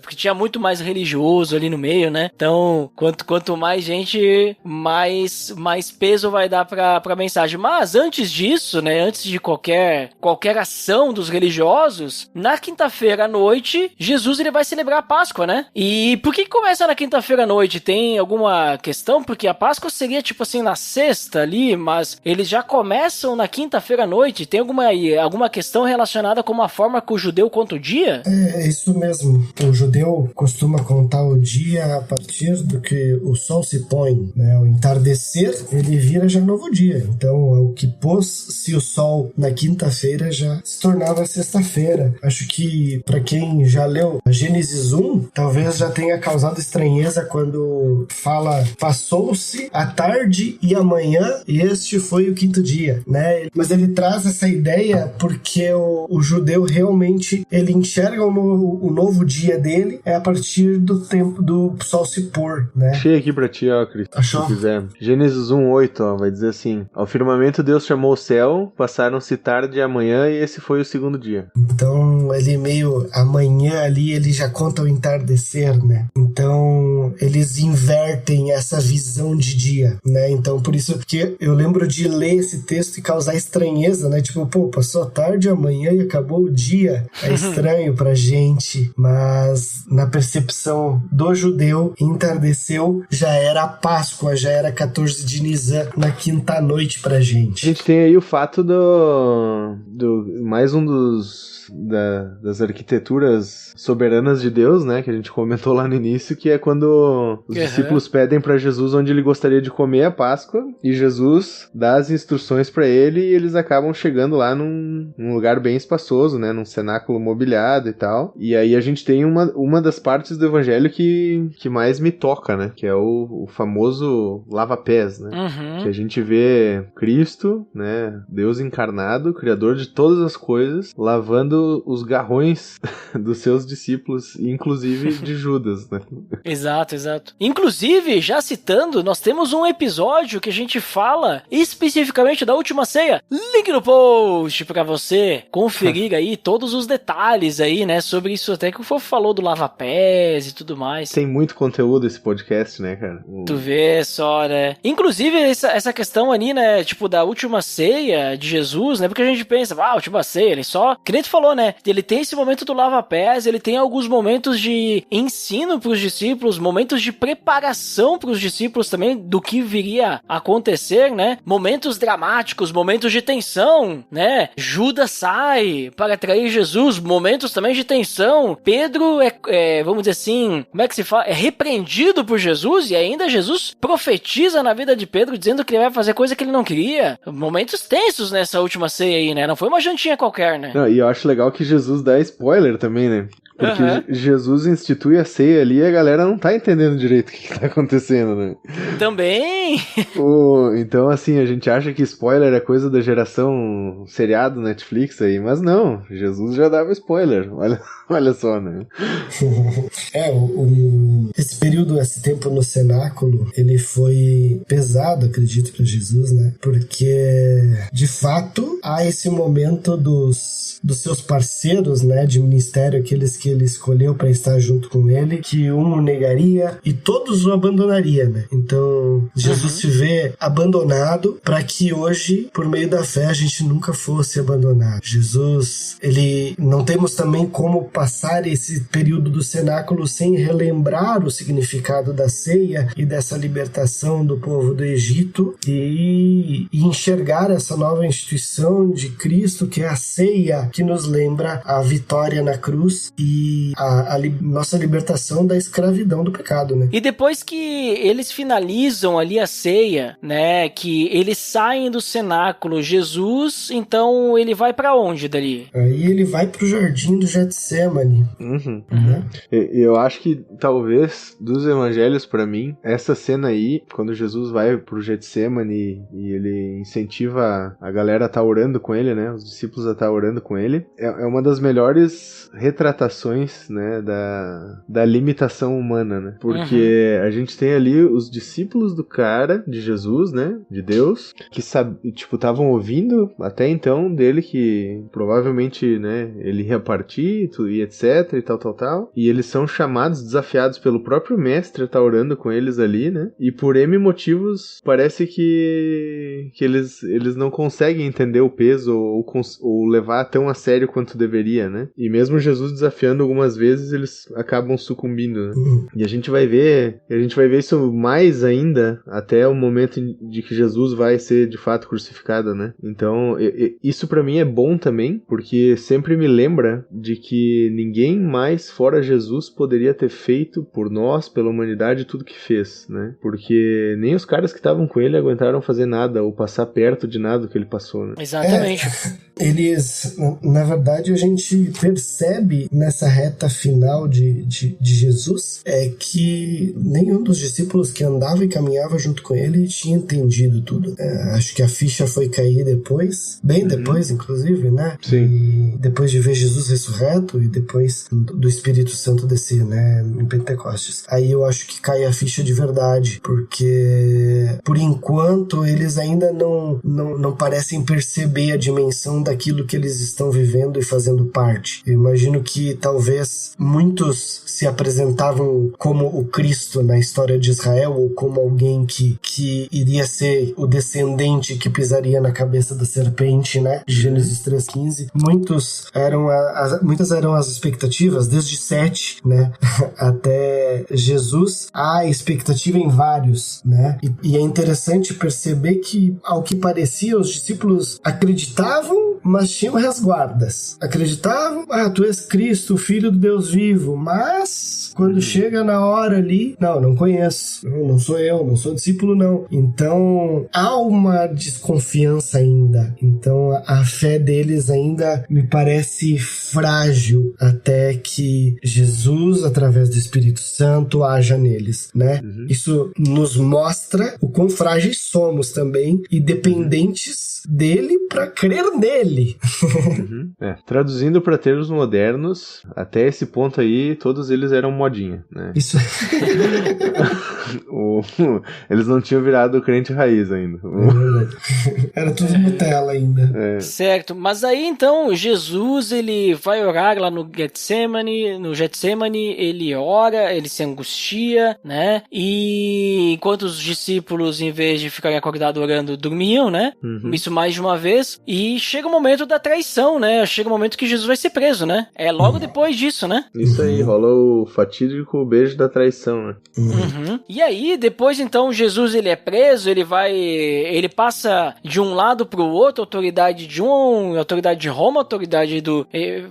Porque tinha muito mais religioso ali no meio, né? Então, quanto mais gente, mais peso vai dar pra mensagem. Mas antes disso, né? Antes de qualquer ação dos religiosos, na quinta-feira à noite, Jesus ele vai celebrar a Páscoa, né? E por que começa na quinta-feira à noite? Tem alguma questão? Porque a Páscoa seria tipo assim na sexta ali, mas eles já começam na quinta-feira à noite. Tem alguma questão relacionada com a forma que o judeu conta o dia? É isso mesmo. O judeu costuma contar o dia a partir do que o sol se põe, né? Ao entardecer, ele vira já novo dia. Então, o que pôs-se o sol na quinta-feira já se tornava sexta-feira. Acho que, para quem já leu Gênesis 1, talvez já tenha causado estranheza quando fala passou-se a tarde e a manhã e este foi o quinto dia, né? Mas ele traz essa ideia porque o judeu realmente ele enxerga o novo dia dele é a partir do tempo do sol se pôr, né? Achei aqui pra ti, ó, Cris. Achou? Se quiser. Gênesis 1:8, ó, vai dizer assim: ao firmamento Deus chamou o céu, passaram-se tarde e amanhã e esse foi o segundo dia. Então ele meio amanhã ali ele já conta o entardecer, né? Então eles invertem essa visão de dia, né? Então por isso que eu lembro de ler esse texto e causar estranheza, né? Tipo, pô, passou a tarde, amanhã e acabou o dia. É estranho pra gente, mas na percepção do judeu, entardeceu, já era a Páscoa, já era 14 de Nisan, na quinta noite pra gente. A gente tem aí o fato do mais um das arquiteturas soberanas de Deus, né, que a gente comentou lá no início, que é quando os discípulos pedem pra Jesus onde ele gostaria de comer a Páscoa, e Jesus dá as instruções pra ele, e eles acabam chegando lá num lugar bem espaçoso, né, num cenáculo mobiliado e tal, e aí a gente tem uma das partes do evangelho que mais me toca, né, que é o famoso lava-pés, né, que a gente vê Cristo, né, Deus encarnado, criador de todas as coisas, lavando os garrões dos seus discípulos, inclusive de Judas, né? Exato. Inclusive, já citando, nós temos um episódio que a gente fala especificamente da última ceia. Link no post pra você conferir aí todos os detalhes aí, né, sobre isso até que o Fofo falou do lava-pés e tudo mais. Tem muito conteúdo esse podcast, né, cara? Tu vê só, né? Inclusive, essa questão ali, né, tipo, da última ceia de Jesus, né, porque a gente pensa, a última ceia, ele só, que nem tu falou, né, ele tem esse momento do lava-pés, ele tem alguns momentos de ensino pros discípulos, momentos de preparação pros discípulos também do que viria a acontecer, né, momentos dramáticos, momentos de tensão, né, Judas sai para trair Jesus, momentos também de tensão, Pedro vamos dizer assim, como é que se fala, é repreendido por Jesus e ainda Jesus profetiza na vida de Pedro dizendo que ele vai fazer coisa que ele não queria, momentos tensos nessa última ceia aí, né, não foi uma jantinha qualquer, né. Não, e eu acho legal que Jesus dá spoiler também, né? Porque Jesus institui a ceia ali e a galera não tá entendendo direito o que tá acontecendo, né? Também! Então, assim, a gente acha que spoiler é coisa da geração seriado Netflix aí, mas não, Jesus já dava spoiler, olha só, né? Esse período, esse tempo no cenáculo, ele foi pesado, acredito, para Jesus, né? Porque, de fato, há esse momento dos seus parceiros, né, de ministério, aqueles que ele escolheu para estar junto com ele, que um o negaria e todos o abandonaria, né? Então, Jesus se vê abandonado para que hoje, por meio da fé, a gente nunca fosse abandonado. Jesus, ele não temos também como passar esse período do cenáculo sem relembrar o significado da ceia e dessa libertação do povo do Egito e enxergar essa nova instituição de Cristo, que é a ceia, que nos lembra a vitória na cruz e a nossa libertação da escravidão do pecado, né? E depois que eles finalizam ali a ceia, né, que eles saem do cenáculo, Jesus, então ele vai pra onde dali? Aí ele vai pro jardim do Getsemane. Né? Eu acho que talvez dos evangelhos pra mim, essa cena aí, quando Jesus vai pro Getsemane e ele incentiva a galera a estar orando com ele, né, os discípulos a estar orando com ele, é uma das melhores retratações implicações, né, da limitação humana, né? Porque a gente tem ali os discípulos do cara, de Jesus, né, de Deus, que estavam ouvindo até então dele que provavelmente, né, ele ia partir e etc e tal, e eles são chamados, desafiados pelo próprio mestre a estar orando com eles ali, né, e por M motivos parece que eles não conseguem entender o peso ou levar tão a sério quanto deveria, né, e mesmo Jesus desafiando algumas vezes, eles acabam sucumbindo, né? E a gente vai ver isso mais ainda até o momento de que Jesus vai ser de fato crucificado, né? Então, isso pra mim é bom também, porque sempre me lembra de que ninguém mais fora Jesus poderia ter feito por nós, pela humanidade, tudo que fez, né? Porque nem os caras que estavam com ele aguentaram fazer nada ou passar perto de nada que ele passou, né? Exatamente. Eles, na verdade, a gente percebe nessa reta final de Jesus que nenhum dos discípulos que andava e caminhava junto com ele tinha entendido tudo. Acho que a ficha foi cair depois, bem depois, inclusive, né? Sim. E depois de ver Jesus ressurreto e depois do Espírito Santo descer, né? Em Pentecostes. Aí eu acho que cai a ficha de verdade, porque por enquanto eles ainda não parecem perceber a dimensão daquilo que eles estão vivendo e fazendo parte. Eu imagino que talvez muitos se apresentavam como o Cristo na história de Israel, ou como alguém que iria ser o descendente que pisaria na cabeça da serpente, né? De Gênesis 3:15. Muitas eram as expectativas, desde 7, né? Até Jesus, há expectativa em vários, né? E é interessante perceber que, ao que parecia, os discípulos acreditavam, mas tinham resguardas. Acreditavam, tu és Cristo, Filho do Deus vivo, mas quando chega na hora ali, não conheço, não sou eu, não sou discípulo não. Então há uma desconfiança ainda, então a fé deles ainda me parece frágil até que Jesus, através do Espírito Santo, haja neles, né? Isso nos mostra o quão frágeis somos também e dependentes dele para crer nele. Traduzindo para termos modernos, até esse ponto aí, todos eles eram modinha, né? Isso. Eles não tinham virado crente raiz ainda. Era tudo Nutella ainda. Certo, mas aí então Jesus, ele vai orar lá no Getsemane, ele ora, ele se angustia, né? E enquanto os discípulos, em vez de ficarem acordados orando, dormiam, né? Isso mais de uma vez. E chega o momento da traição, né? Chega o momento que Jesus vai ser preso, né? É logo depois disso, né? Isso aí, rola o fatídico beijo da traição, né? E aí, depois então, Jesus, ele é preso, ele passa de um lado pro outro, autoridade de autoridade de Roma, autoridade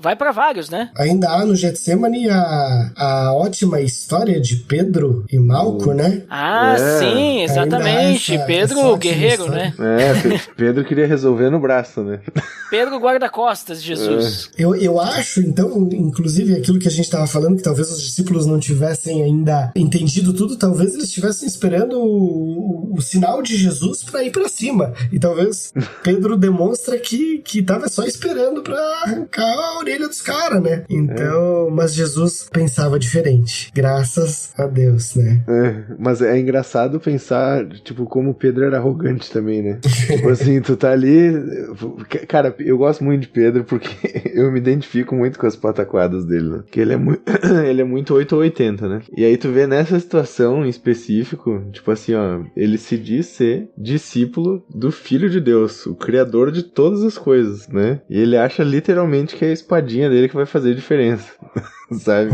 vai pra vários, né? Ainda há no Getsemane a ótima história de Pedro e Malco, né? Sim, exatamente. Pedro, o guerreiro, história, né? Pedro queria resolver no braço, né? Pedro guarda-costas de Jesus. Eu acho, então, inclusive aquilo que a gente tava falando, que talvez os discípulos não tivessem ainda entendido tudo, talvez eles estivessem esperando o sinal de Jesus pra ir pra cima. E talvez Pedro demonstra que tava só esperando pra arrancar a orelha dos caras, né? Então, mas Jesus pensava diferente. Graças a Deus, né? Mas é engraçado pensar, tipo, como Pedro era arrogante também, né? Tipo assim, tu tá ali... Cara, eu gosto muito de Pedro porque eu me identifico muito com as pataquadas dele, né? Porque ele é muito 8 ou 80, né? E aí tu vê nessa situação em específico, tipo assim, ó, ele se diz ser discípulo do Filho de Deus, o criador de todas as coisas, né? E ele acha literalmente que é a espadinha dele que vai fazer diferença. Sabe?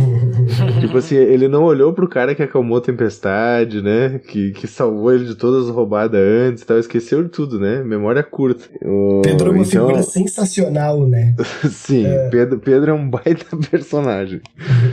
Tipo assim, ele não olhou pro cara que acalmou a tempestade, né? Que salvou ele de todas as roubadas antes e tal. Esqueceu de tudo, né? Memória curta. Pedro é uma figura sensacional, né? Sim, Pedro é um baita personagem.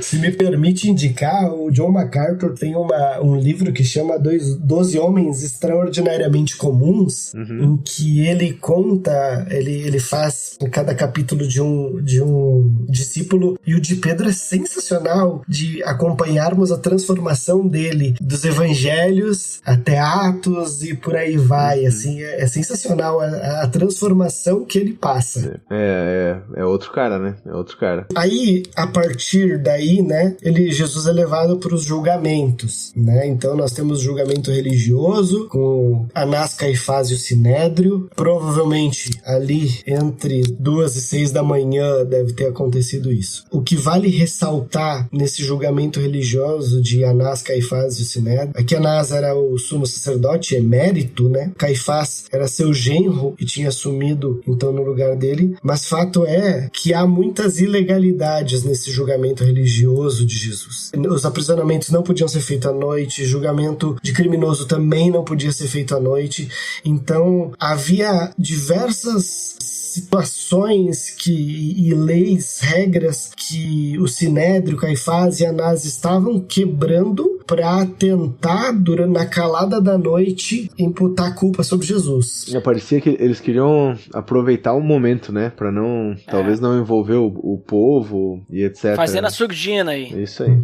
Se me permite indicar, o John MacArthur tem um livro que chama 12 Homens Extraordinariamente Comuns, em que ele conta, ele faz em cada capítulo de um discípulo, e o de Pedro é sensacional de acompanharmos a transformação dele dos evangelhos até Atos e por aí vai, assim, é sensacional a transformação que ele passa. É outro cara, né? É outro cara. Aí, a partir daí, né, Jesus é levado para os julgamentos, né? Então nós temos julgamento religioso com Anás, Caifás e o Sinédrio. Provavelmente ali entre 2 e 6 da manhã deve ter acontecido isso. O que vale ressaltar nesse julgamento religioso de Anás, Caifás e o Sinédrio é que Anás era o sumo sacerdote emérito, né? Caifás era seu genro e tinha assumido então no lugar dele, mas fato é que há muitas ilegalidades nesse julgamento religioso de Jesus. Os aprisionamentos não podiam ser feitos à noite, julgamento de criminoso também não podia ser feito à noite, então havia diversas situações e leis, regras que o Sinédrio, Caifás e Anás estavam quebrando para tentar, na calada da noite, imputar culpa sobre Jesus. Parecia que eles queriam aproveitar o momento, né? Pra não, talvez não envolver o povo e etc. Fazendo a surdina aí. Isso aí.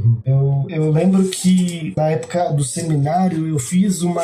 Eu lembro que na época do seminário eu fiz uma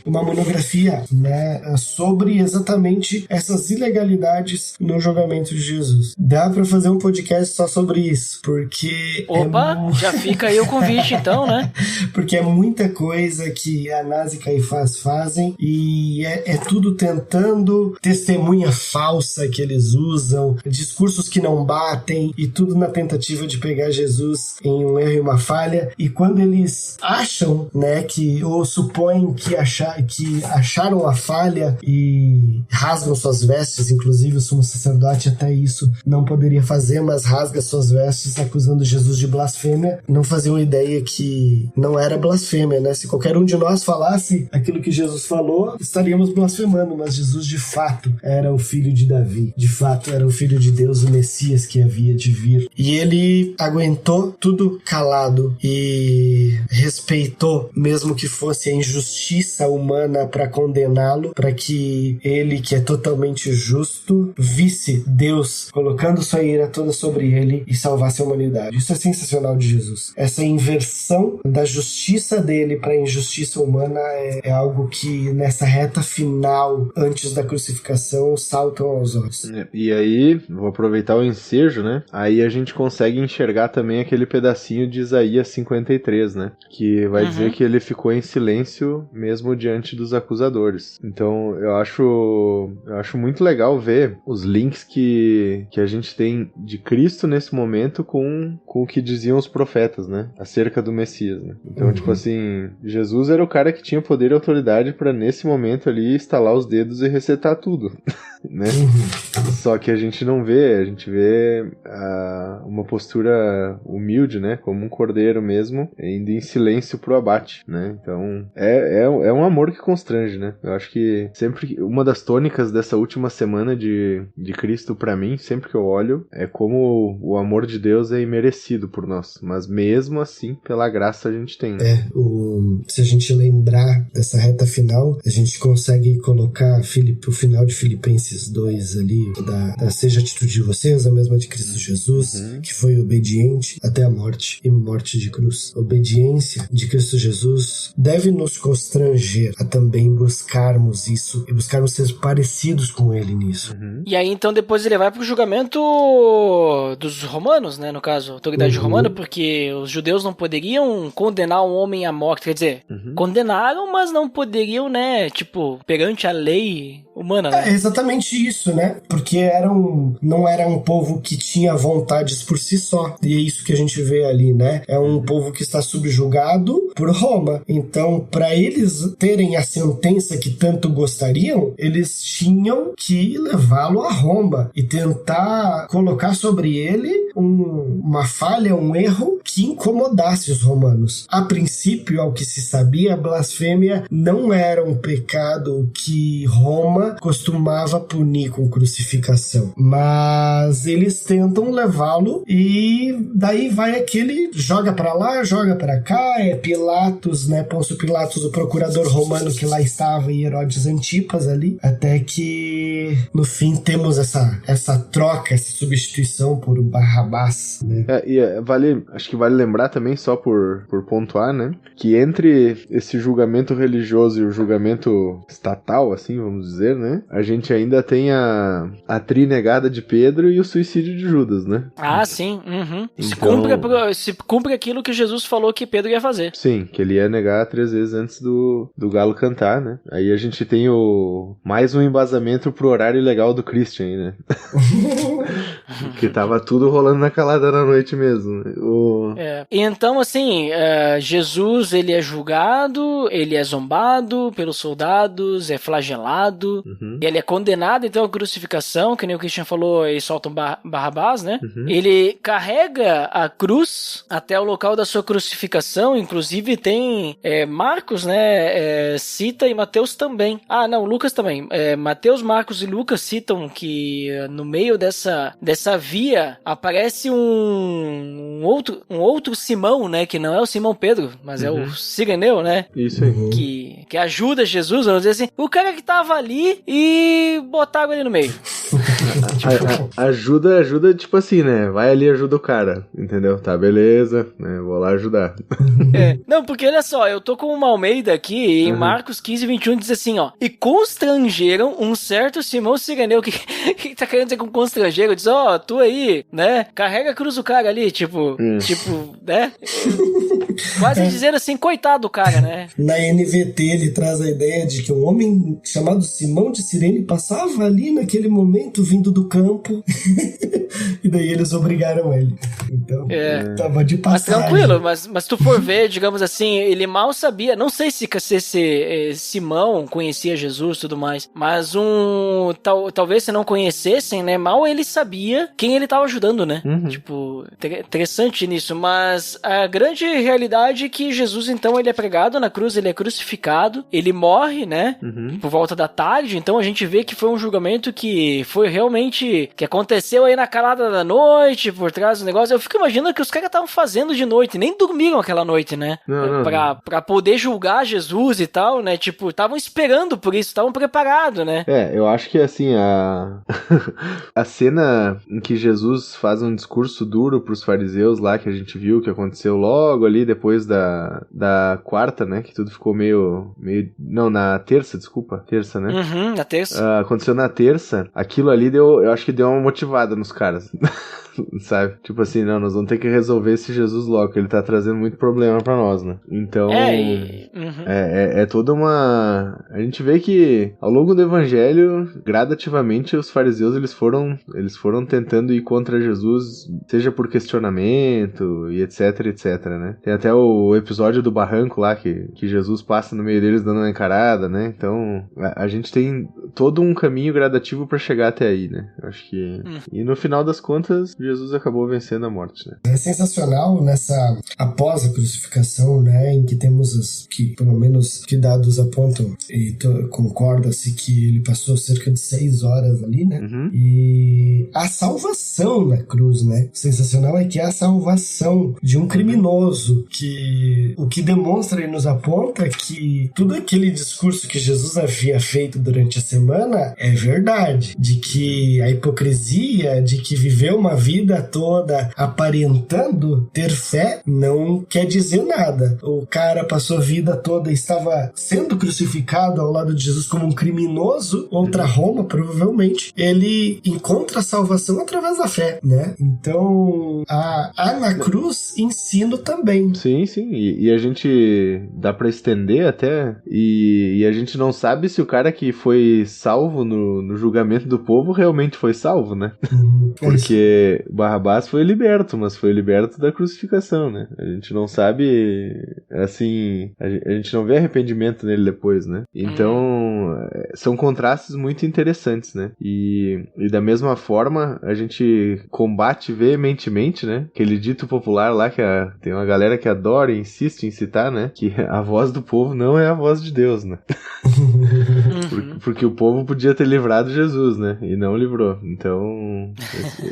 monografia, né, sobre exatamente essas ilegalidades no julgamento de Jesus. Dá pra fazer um podcast só sobre isso, porque... Opa, já fica aí o convite então, né? Porque é muita coisa que Anás e Caifás fazem e é tudo tentando, testemunha falsa que eles usam, discursos que não batem e tudo na tentativa de pegar Jesus em um erro e uma falha. E quando eles acham, né, ou supõem que acharam a falha e rasgam suas vestes, inclusive o sumo sacerdote até isso não poderia fazer, mas rasga suas vestes acusando Jesus de blasfêmia, não faziam ideia que não era blasfêmia, né? Se qualquer um de nós falasse aquilo que Jesus falou, estaríamos blasfemando, mas Jesus de fato era o filho de Davi, de fato era o filho de Deus, o Messias que havia de vir. E ele aguentou tudo calado e respeitou, mesmo que fosse a injustiça humana para condená-lo, para que ele, que é totalmente justo, visse Deus colocando sua ira toda sobre ele e salvasse a humanidade. Isso é sensacional de Jesus. Essa inversão da justiça dele para a injustiça humana é algo que nessa reta final, antes da crucificação, saltam aos olhos. E aí, vou aproveitar o ensejo, né? Aí a gente consegue enxergar também aquele pedacinho de Isaías 53, né? Que vai dizer que ele ficou em silêncio mesmo diante dos acusadores. Então, eu acho muito legal ver os links que a gente tem de Cristo nesse momento com o que diziam os profetas, né? Acerca do Messias, né? Então, tipo assim, Jesus era o cara que tinha poder e autoridade pra nesse momento ali estalar os dedos e resetar tudo, né? Só que a gente não vê, a gente vê uma postura humilde, né? Como um cordeiro mesmo, indo em silêncio pro abate, né? Então, é um amor que constrange, né? Eu acho que sempre, uma das tônicas dessa última semana de Cristo pra mim, sempre que eu olho, é como o amor de Deus é imerecido por nós, mas mesmo assim, pela graça a gente tem, né? Se a gente lembrar dessa reta final, a gente consegue colocar o final de Filipenses 2 ali, seja a atitude de vocês, a mesma de Cristo Jesus, que foi obediente até a morte e morte de cruz. A obediência de Cristo Jesus deve nos constranger a também buscarmos isso e buscarmos ser parecidos com ele nisso. E aí então depois ele vai pro julgamento dos romanos, né, no caso, autoridade romana, porque os judeus não poderiam condenar um homem à morte, quer dizer, condenaram, mas não poderiam, né, tipo, perante a lei humana, né? É exatamente isso, né? Porque não era um povo que tinha vontades por si só. E é isso que a gente vê ali, né? É um povo que está subjugado por Roma. Então, para eles terem a sentença que tanto gostariam, eles tinham que levá-lo a Roma e tentar colocar sobre ele uma falha, um erro que incomodasse os romanos. A princípio, ao que se sabia, a blasfêmia não era um pecado que Roma costumava punir com crucificação, mas eles tentam levá-lo e daí vai aquele joga pra lá, joga pra cá, é Pilatos, né, Pôncio Pilatos, o procurador romano que lá estava, e Herodes Antipas ali, até que no fim temos essa troca, essa substituição por Barrabás, Barrabás, né? Acho que vale lembrar também, só por pontuar, né, que entre esse julgamento religioso e o julgamento estatal, assim, vamos dizer, né, a gente ainda tem a trinegada de Pedro e o suicídio de Judas, né? Ah, sim. Uhum. Então... Se cumpre aquilo que Jesus falou que Pedro ia fazer. Sim, que ele ia negar 3 vezes antes do galo cantar, né? Aí a gente tem mais um embasamento pro horário legal do Christian, né? Que tava tudo rolando na calada da noite mesmo. E então, assim, Jesus, ele é julgado, ele é zombado pelos soldados, é flagelado, ele é condenado, então, à crucificação, que nem o Christian falou, eles soltam Barrabás, né? Ele carrega a cruz até o local da sua crucificação, inclusive tem Marcos, né, cita, e Mateus também. Ah, não, Lucas também. Mateus, Marcos e Lucas citam que no meio dessa via aparece um outro Simão, né, que não é o Simão Pedro, mas é o Cireneu, né? Isso aí. Que ajuda Jesus, vamos dizer assim, o cara que tava ali e botaram ele no meio. Ajuda, tipo assim, né? Vai ali e ajuda o cara, entendeu? Tá, beleza, né? Vou lá ajudar. Não, porque olha só, eu tô com uma Almeida aqui, e em Marcos 15, 21 diz assim, ó, e constrangeram um certo Simão Cireneu, que tá querendo dizer com constrangeiro, diz, ó, tu aí, né? Carrega a cruz do cara ali, tipo, né? Quase dizendo assim, coitado do cara, né? Na NVT ele traz a ideia de que um homem chamado Simão de Cirene passava ali naquele momento vindo do campo e daí eles obrigaram ele. Então, tava de passagem. Mas tranquilo, mas tu for ver, digamos assim, ele mal sabia, não sei se Simão conhecia Jesus e tudo mais, mas talvez se não conhecessem, né, mal ele sabia quem ele tava ajudando, né? Tipo, interessante nisso, mas a grande realidade é que Jesus, então, ele é pregado na cruz, ele é crucificado, ele morre, né, por volta da tarde, então a gente vê que foi um julgamento que foi realmente, que aconteceu aí na calada da noite, por trás do negócio. Eu fico imaginando que os caras estavam fazendo de noite, nem dormiram aquela noite, né, pra poder julgar Jesus e tal, né, tipo, estavam esperando por isso, estavam preparados, né. Eu acho que, assim, a cena em que Jesus faz um discurso duro pros fariseus lá, que a gente viu que aconteceu logo ali depois da quarta, né, que tudo ficou meio... Não, na terça, desculpa. Terça, né? Na terça. Aconteceu na terça. Aquilo ali eu acho que deu uma motivada nos caras. Sabe? Tipo assim, não, nós vamos ter que resolver esse Jesus logo, que ele tá trazendo muito problema pra nós, né? Então, é toda uma... A gente vê que ao longo do evangelho, gradativamente, os fariseus, eles foram tentando ir contra Jesus, seja por questionamento e etc, né? Tem até o episódio do barranco lá, que Jesus passa no meio deles dando uma encarada, né? Então, a gente tem todo um caminho gradativo pra chegar até aí, né? Eu acho que... E no final das contas, Jesus acabou vencendo a morte, né? É sensacional após a crucificação, né, em que temos que, pelo menos, que dados apontam, e concorda-se que ele passou cerca de 6 horas ali, né? E a salvação na cruz, né? Sensacional é que é a salvação de um criminoso, que o que demonstra e nos aponta que tudo aquele discurso que Jesus havia feito durante a semana é verdade, de que a hipocrisia, de que viveu uma vida toda aparentando ter fé, não quer dizer nada. O cara passou a vida toda e estava sendo crucificado ao lado de Jesus como um criminoso, outra Roma, provavelmente. Ele encontra a salvação através da fé, né? Então, na cruz, ensino também. Sim. E a gente dá pra estender até, e a gente não sabe se o cara que foi salvo no julgamento do povo realmente foi salvo, né? Porque Barrabás foi liberto, mas foi liberto da crucificação, né? A gente não sabe, assim, a gente não vê arrependimento nele depois, né? Então, são contrastes muito interessantes, né? E da mesma forma, a gente combate veementemente, né? Aquele dito popular lá, que tem uma galera que adora e insiste em citar, né? Que a voz do povo não é a voz de Deus, né? Porque o povo podia ter livrado Jesus, né? E não livrou. Então,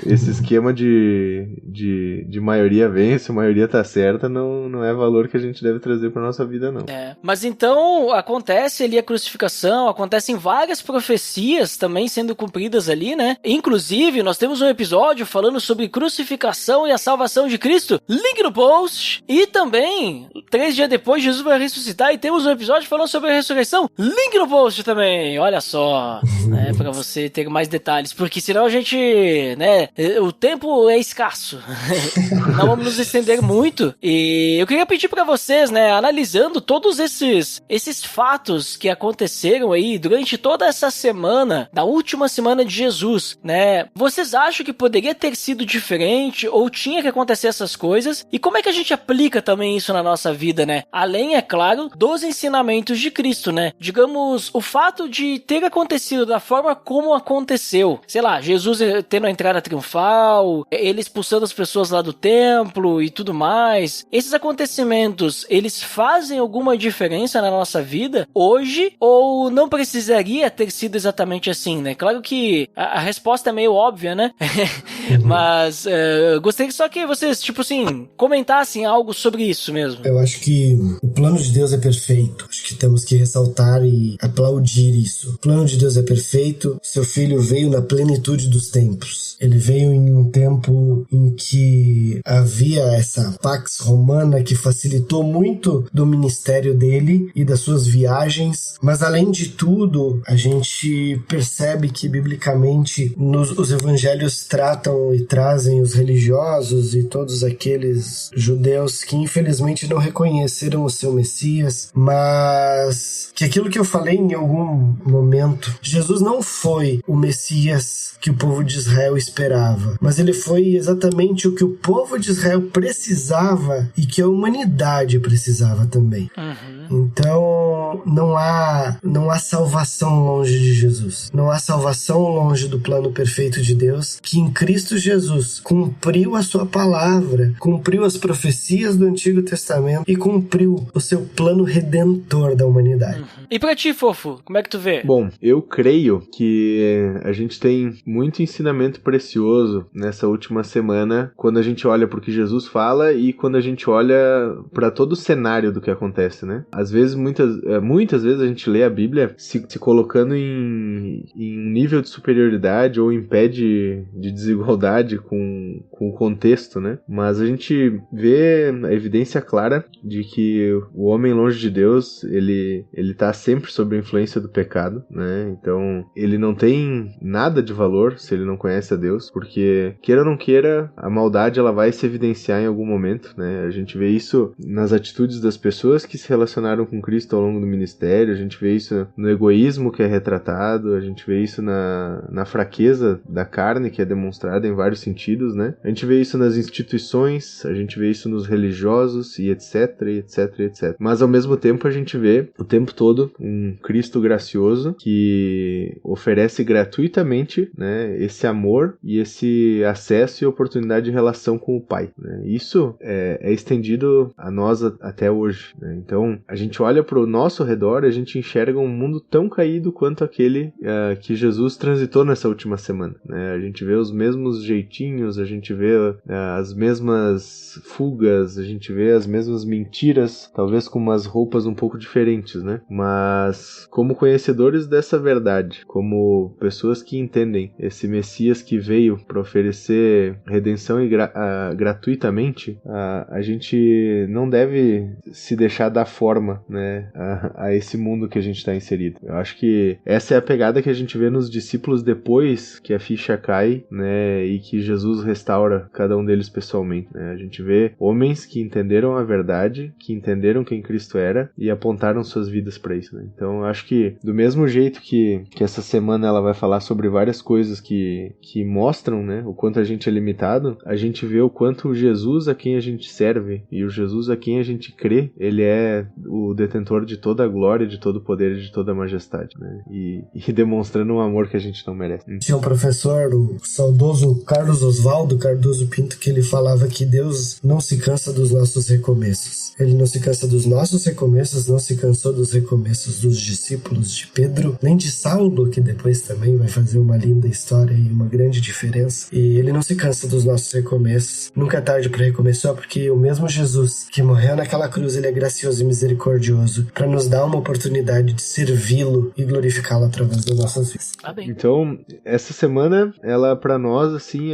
esse esquema de maioria vence, a maioria tá certa, não é valor que a gente deve trazer pra nossa vida, não. Mas então, acontece ali a crucificação, acontecem várias profecias também sendo cumpridas ali, né? Inclusive, nós temos um episódio falando sobre crucificação e a salvação de Cristo, link no post. E também, 3 dias depois, Jesus vai ressuscitar e temos um episódio falando sobre a ressurreição, link no post também. Olha só, né? Pra você ter mais detalhes, porque senão a gente, né? O tempo é escasso. Não vamos nos estender muito. E eu queria pedir pra vocês, né? Analisando todos esses fatos que aconteceram aí durante toda essa semana, da última semana de Jesus, né? Vocês acham que poderia ter sido diferente ou tinha que acontecer essas coisas? E como é que a gente aplica também isso na nossa vida, né? Além, é claro, dos ensinamentos de Cristo, né? Digamos, o fato de ter acontecido da forma como aconteceu. Sei lá, Jesus tendo a entrada triunfal, ele expulsando as pessoas lá do templo e tudo mais. Esses acontecimentos, eles fazem alguma diferença na nossa vida hoje ou não precisaria ter sido exatamente assim, né? Claro que a resposta é meio óbvia, né? Mas gostaria só que vocês, tipo assim, comentassem algo sobre isso mesmo. Eu acho que o plano de Deus é perfeito. Acho que temos que ressaltar e aplaudir isso. O plano de Deus é perfeito. Seu filho veio na plenitude dos tempos. Ele veio em um tempo em que havia essa pax romana que facilitou muito do ministério dele e das suas viagens. Mas além de tudo, a gente percebe que biblicamente os evangelhos tratam e trazem os religiosos e todos aqueles judeus que infelizmente não reconheceram o seu Messias, mas que aquilo que eu falei em algum momento, Jesus não foi o Messias que o povo de Israel esperava, mas ele foi exatamente o que o povo de Israel precisava e que a humanidade precisava também. Então não há salvação longe de Jesus, não há salvação longe do plano perfeito de Deus, que em Cristo Jesus cumpriu a sua palavra, cumpriu as profecias do Antigo Testamento e cumpriu o seu plano redentor da humanidade. E pra ti, Fofo, como é que tu vê? Bom, eu creio que a gente tem muito ensinamento precioso nessa última semana, quando a gente olha pro que Jesus fala e quando a gente olha para todo o cenário do que acontece, né? Às vezes, muitas vezes a gente lê a Bíblia se colocando em nível de superioridade ou em pé de desigualdade com o contexto, né? Mas a gente vê a evidência clara de que o homem longe de Deus, ele tá sempre sob a influência do pecado, né? Então, ele não tem nada de valor se ele não conhece a Deus, porque, queira ou não queira, a maldade ela vai se evidenciar em algum momento, né? A gente vê isso nas atitudes das pessoas que se relacionaram com Cristo ao longo do ministério, a gente vê isso no egoísmo que é retratado, a gente vê isso na fraqueza da carne que é demonstrada em vários sentidos, né? A gente vê isso nas instituições, a gente vê isso nos religiosos e etc, etc, etc. Mas ao mesmo tempo a gente vê o tempo todo um Cristo gracioso que oferece gratuitamente, né, esse amor e esse acesso e oportunidade de relação com o Pai, né? Isso é estendido a nós até hoje, né? Então a gente olha para o nosso redor e a gente enxerga um mundo tão caído quanto aquele que Jesus transitou nessa última semana, né? A gente vê os mesmos jeitinhos, a gente vê as mesmas fugas, a gente vê as mesmas mentiras, talvez com umas roupas um pouco diferentes, né? Mas como conhecedores dessa verdade, como pessoas que entendem esse Messias que veio para oferecer redenção gratuitamente, a gente não deve se deixar dar forma, né, a esse mundo que a gente está inserido. Eu acho que essa é a pegada que a gente vê nos discípulos depois que a ficha cai, né, e que Jesus restaura cada um deles pessoalmente, né? A gente vê homens que entenderam a verdade, que entenderam quem Cristo era e apontaram suas vidas para isso, né? Então eu acho que do mesmo jeito que essa semana ela vai falar sobre várias coisas que mostram, né, o quanto a gente é limitado, a gente vê o quanto o Jesus a quem a gente serve e o Jesus a quem a gente crê, ele é o detentor de toda a glória, de todo o poder e de toda a majestade, né? E demonstrando um amor que a gente não merece. Tinha um professor, o saudoso Carlos Oswaldo Cardoso Pinto, que ele falava que Deus não se cansa dos nossos recomeços. Ele não se cansa dos nossos recomeços, não se cansou dos recomeços dos discípulos de Pedro, nem de Saulo, que depois também vai fazer uma linda história e uma grande diferença. E ele não se cansa dos nossos recomeços. Nunca é tarde para recomeçar, porque o mesmo Jesus que morreu naquela cruz, ele é gracioso e misericordioso para nos dar uma oportunidade de servi-lo e glorificá-lo através das nossas vidas. Então, essa semana, ela pra nós, assim,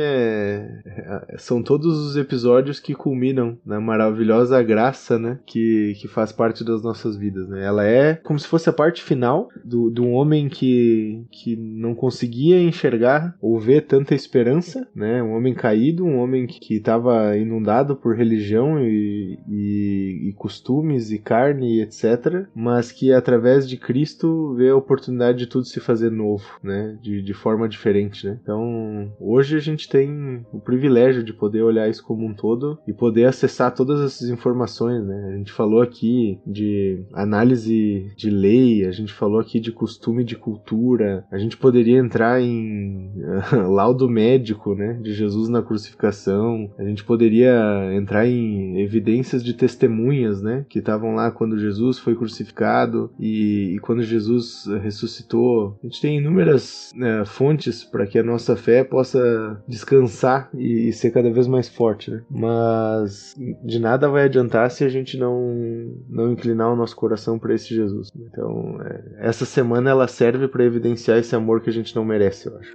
são todos os episódios que culminam na maravilhosa graça, né, que faz parte das nossas vidas, né? Ela é como se fosse a parte final de um homem que não conseguia enxergar ou ver tanta esperança, né? Um homem caído, um homem que estava inundado por religião e costumes e carne e etc, mas que através de Cristo vê a oportunidade de tudo se fazer novo, né? De forma diferente, né? Então, hoje a gente tem o privilégio de poder olhar isso como um todo e poder acessar todas essas informações, né? A gente falou aqui de análise de lei, a gente falou aqui de costume de cultura, a gente poderia entrar em laudo médico, né? De Jesus na crucificação, a gente poderia entrar em evidências de testemunhas, né? Que estavam lá quando Jesus foi crucificado e quando Jesus ressuscitou. A gente tem inúmeras fontes para que a nossa fé possa descansar e ser cada vez mais forte, né? Mas de nada vai adiantar se a gente não inclinar o nosso coração para esse Jesus. Então, essa semana ela serve para evidenciar esse amor que a gente não merece, eu acho.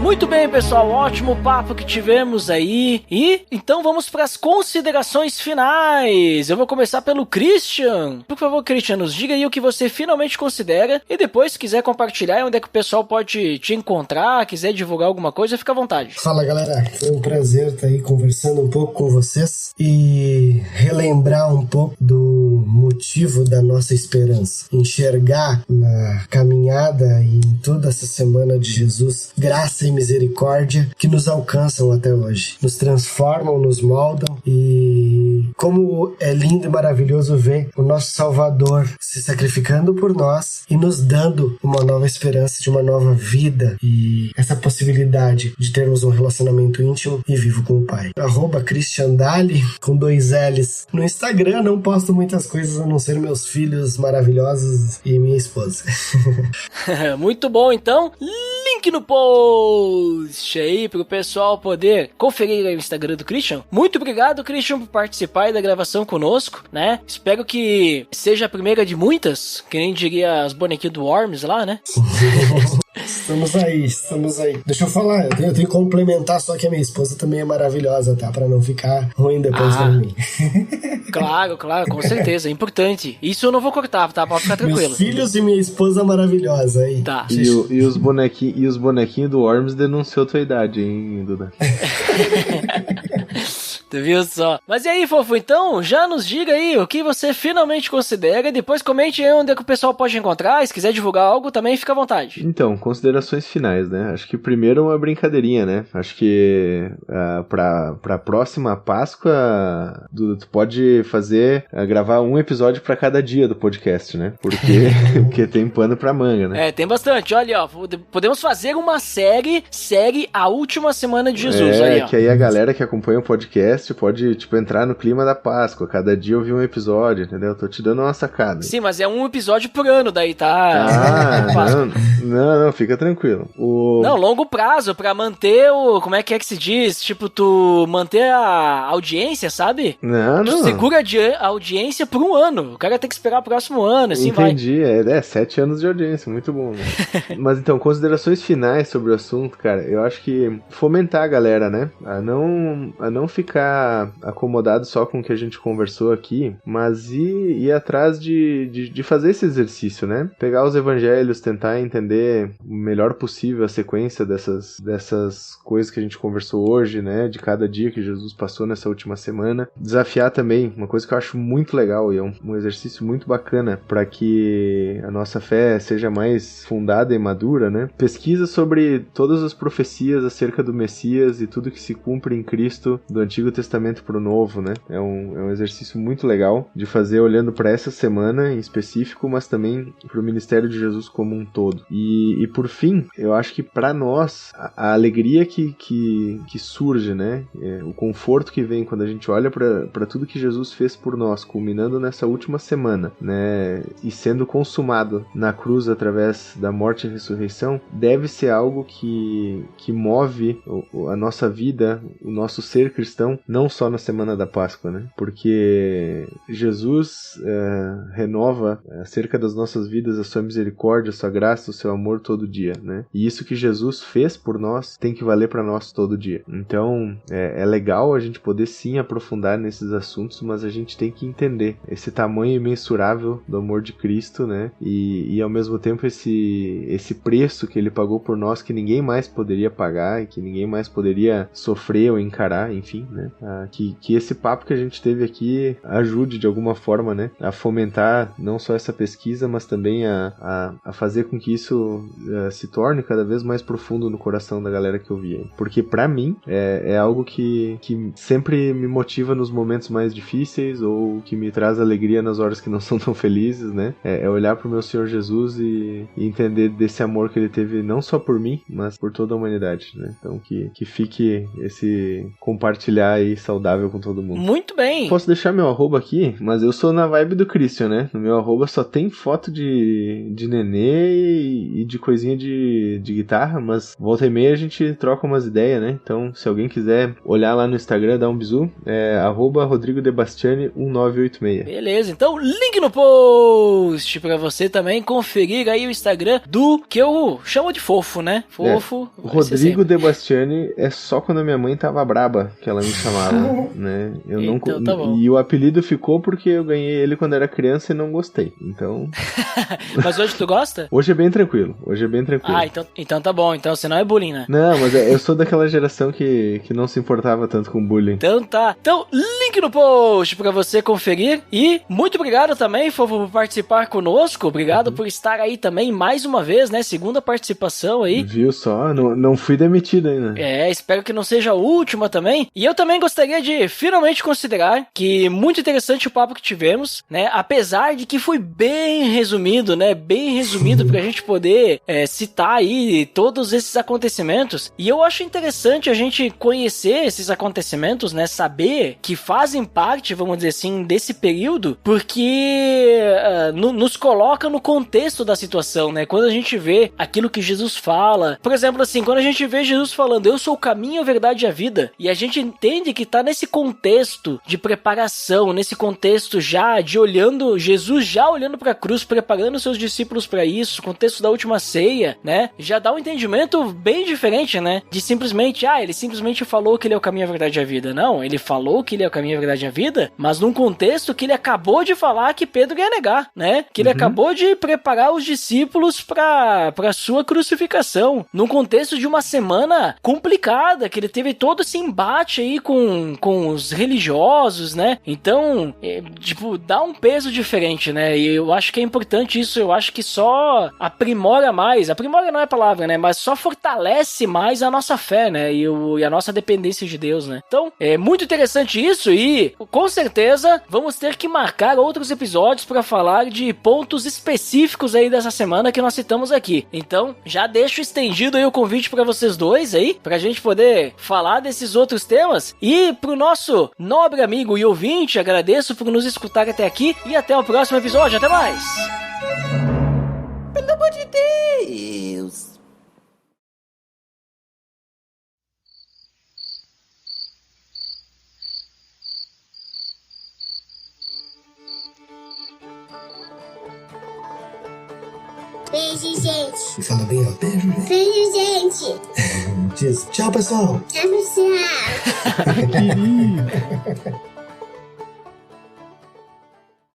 Muito bem, pessoal, ótimo papo que tivemos aí. E então vamos para as considerações finais. Eu vou começar pelo Christian. Por favor, Christian, nos diga aí o que você finalmente considera. E depois, se quiser compartilhar onde é que o pessoal pode te encontrar, quiser divulgar alguma coisa, fica à vontade. Fala, galera. Foi um prazer estar aí conversando um pouco com vocês e relembrar um pouco do motivo da nossa esperança. Enxergar na caminhada e em toda essa semana de Jesus graça e misericórdia que nos alcançam até hoje, nos transformam, nos moldam, e como é lindo e maravilhoso ver o nosso Salvador se sacrificando por nós e nos dando uma nova esperança de uma nova vida e essa possibilidade de termos um relacionamento íntimo e vivo com o Pai. @ChristianDali com 2 L's. No Instagram não posto muitas coisas a não ser meus filhos maravilhosos e minha esposa. Muito bom, então link no post aí pro pessoal poder conferir aí o Instagram do Christian. Muito obrigado, Christian, por participar aí da gravação conosco, né? Espero que seja a primeira de muitas, que nem diria as bonequinhas do Worms lá, né? Estamos aí. Deixa eu falar, eu tenho que complementar, só que a minha esposa também é maravilhosa, tá? Pra não ficar ruim depois pra mim. Claro, com certeza, é importante. Isso eu não vou cortar, tá? Pode ficar tranquilo. Meus filhos e minha esposa maravilhosa aí. Tá. E os bonequinhos do Worms denunciou tua idade, hein, Duda? Tu viu só? Mas e aí, fofo, então, já nos diga aí o que você finalmente considera e depois comente aí onde é que o pessoal pode encontrar. Se quiser divulgar algo também, fica à vontade. Então, considerações finais, né? Acho que primeiro uma brincadeirinha, né? Acho que pra próxima Páscoa, Duda, tu pode gravar um episódio pra cada dia do podcast, né? Porque tem pano pra manga, né? Tem bastante. Olha, ó, podemos fazer uma série A Última Semana de Jesus. Aí, ó. Que aí a galera que acompanha o podcast pode, entrar no clima da Páscoa. Cada dia ouvir um episódio, entendeu? Tô te dando uma sacada. Sim, mas é um episódio por ano daí, tá? Não, fica tranquilo. Não, longo prazo, pra manter como é que se diz? Tipo, tu manter a audiência, sabe? Não. Tu segura a audiência por um ano. O cara tem que esperar o próximo ano, assim. Entendi, vai. 7 anos de audiência, muito bom, né? Mas então, considerações finais sobre o assunto, cara, eu acho que fomentar a galera, né? A não ficar acomodado só com o que a gente conversou aqui, mas ir atrás de fazer esse exercício, né? Pegar os evangelhos, tentar entender o melhor possível a sequência dessas coisas que a gente conversou hoje, né? De cada dia que Jesus passou nessa última semana. Desafiar também, uma coisa que eu acho muito legal e é um exercício muito bacana para que a nossa fé seja mais fundada e madura, né? Pesquisa sobre todas as profecias acerca do Messias e tudo que se cumpre em Cristo do Antigo Testamento pro Novo, né? É um exercício muito legal de fazer olhando para essa semana em específico, mas também pro ministério de Jesus como um todo. E por fim, eu acho que para nós, a alegria que surge, né? O conforto que vem quando a gente olha para tudo que Jesus fez por nós, culminando nessa última semana, né? E sendo consumado na cruz através da morte e ressurreição, deve ser algo que move a nossa vida, o nosso ser cristão, não só na semana da Páscoa, né? Porque Jesus renova acerca das nossas vidas a sua misericórdia, a sua graça, o seu amor todo dia, né? E isso que Jesus fez por nós tem que valer para nós todo dia. Então, é legal a gente poder sim aprofundar nesses assuntos, mas a gente tem que entender esse tamanho imensurável do amor de Cristo, né? E ao mesmo tempo esse preço que ele pagou por nós, que ninguém mais poderia pagar e que ninguém mais poderia sofrer ou encarar, enfim, né? Que esse papo que a gente teve aqui ajude de alguma forma, né? A fomentar não só essa pesquisa, mas também a fazer com que isso se torne cada vez mais profundo no coração da galera que ouvia. Porque pra mim é algo que sempre me motiva nos momentos mais difíceis ou que me traz alegria nas horas que não são tão felizes, né? É olhar pro meu Senhor Jesus e entender desse amor que ele teve não só por mim, mas por toda a humanidade, né? Então que fique esse compartilhar aí saudável com todo mundo. Muito bem! Posso deixar meu arroba aqui, mas eu sou na vibe do Christian, né? No meu arroba só tem foto de nenê e de coisinha de guitarra, mas volta e meia a gente troca umas ideias, né? Então, se alguém quiser olhar lá no Instagram, dar um bisu, é @RodrigoDebastiani1986. Beleza, então link no post pra você também conferir aí o Instagram do que eu chamo de fofo, né? Fofo. Rodrigo Debastiani é só quando a minha mãe tava braba que ela me chamava, né? Então, tá bom. E o apelido ficou porque eu ganhei ele quando era criança e não gostei. Então. Mas hoje tu gosta? Hoje é bem tranquilo. Ah, então tá bom. Então você não é bullying, né? Não, mas eu sou daquela geração que não se importava tanto com bullying. Então tá. Então, link no post pra você conferir. E muito obrigado também, Fofo, por participar conosco. Obrigado por estar aí também mais uma vez, né? Segunda participação aí. Viu só? Não fui demitido ainda. Espero que não seja a última também. E eu também gostaria de finalmente considerar que muito interessante o papo que tivemos, né? Apesar de que foi bem resumido, né? Bem resumido pra gente poder citar aí todos esses acontecimentos. E eu acho interessante a gente conhecer esses acontecimentos, né? Saber que fazem parte, vamos dizer assim, desse período, porque nos coloca no contexto da situação, né? Quando a gente vê aquilo que Jesus fala, por exemplo, assim, quando a gente vê Jesus falando, eu sou o caminho, a verdade e a vida, e a gente entende que tá nesse contexto de preparação, nesse contexto já de olhando, Jesus já olhando pra cruz, preparando seus discípulos pra isso, contexto da última ceia, né? Já dá um entendimento bem diferente, né? De simplesmente, ele simplesmente falou que ele é o caminho, a verdade e a vida. Não, ele falou que ele é o caminho, a verdade e a vida, mas num contexto que ele acabou de falar que Pedro ia negar, né? Que ele acabou de preparar os discípulos pra sua crucificação, num contexto de uma semana complicada, que ele teve todo esse embate aí com os religiosos, né? Então, dá um peso diferente, né? E eu acho que é importante isso, eu acho que só aprimora não é a palavra, né? Mas só fortalece mais a nossa fé, né? E a nossa dependência de Deus, né? Então, é muito interessante isso e, com certeza, vamos ter que marcar outros episódios para falar de pontos específicos aí dessa semana que nós citamos aqui. Então, já deixo estendido aí o convite para vocês dois aí, pra gente poder falar desses outros temas. E pro nosso nobre amigo e ouvinte, agradeço por nos escutar até aqui e até o próximo episódio. Até mais! Pelo amor de Deus! Beijo, gente. E fala bem alto. Beijo, gente. Beijo, gente. Diz tchau, pessoal. Tchau, pessoal.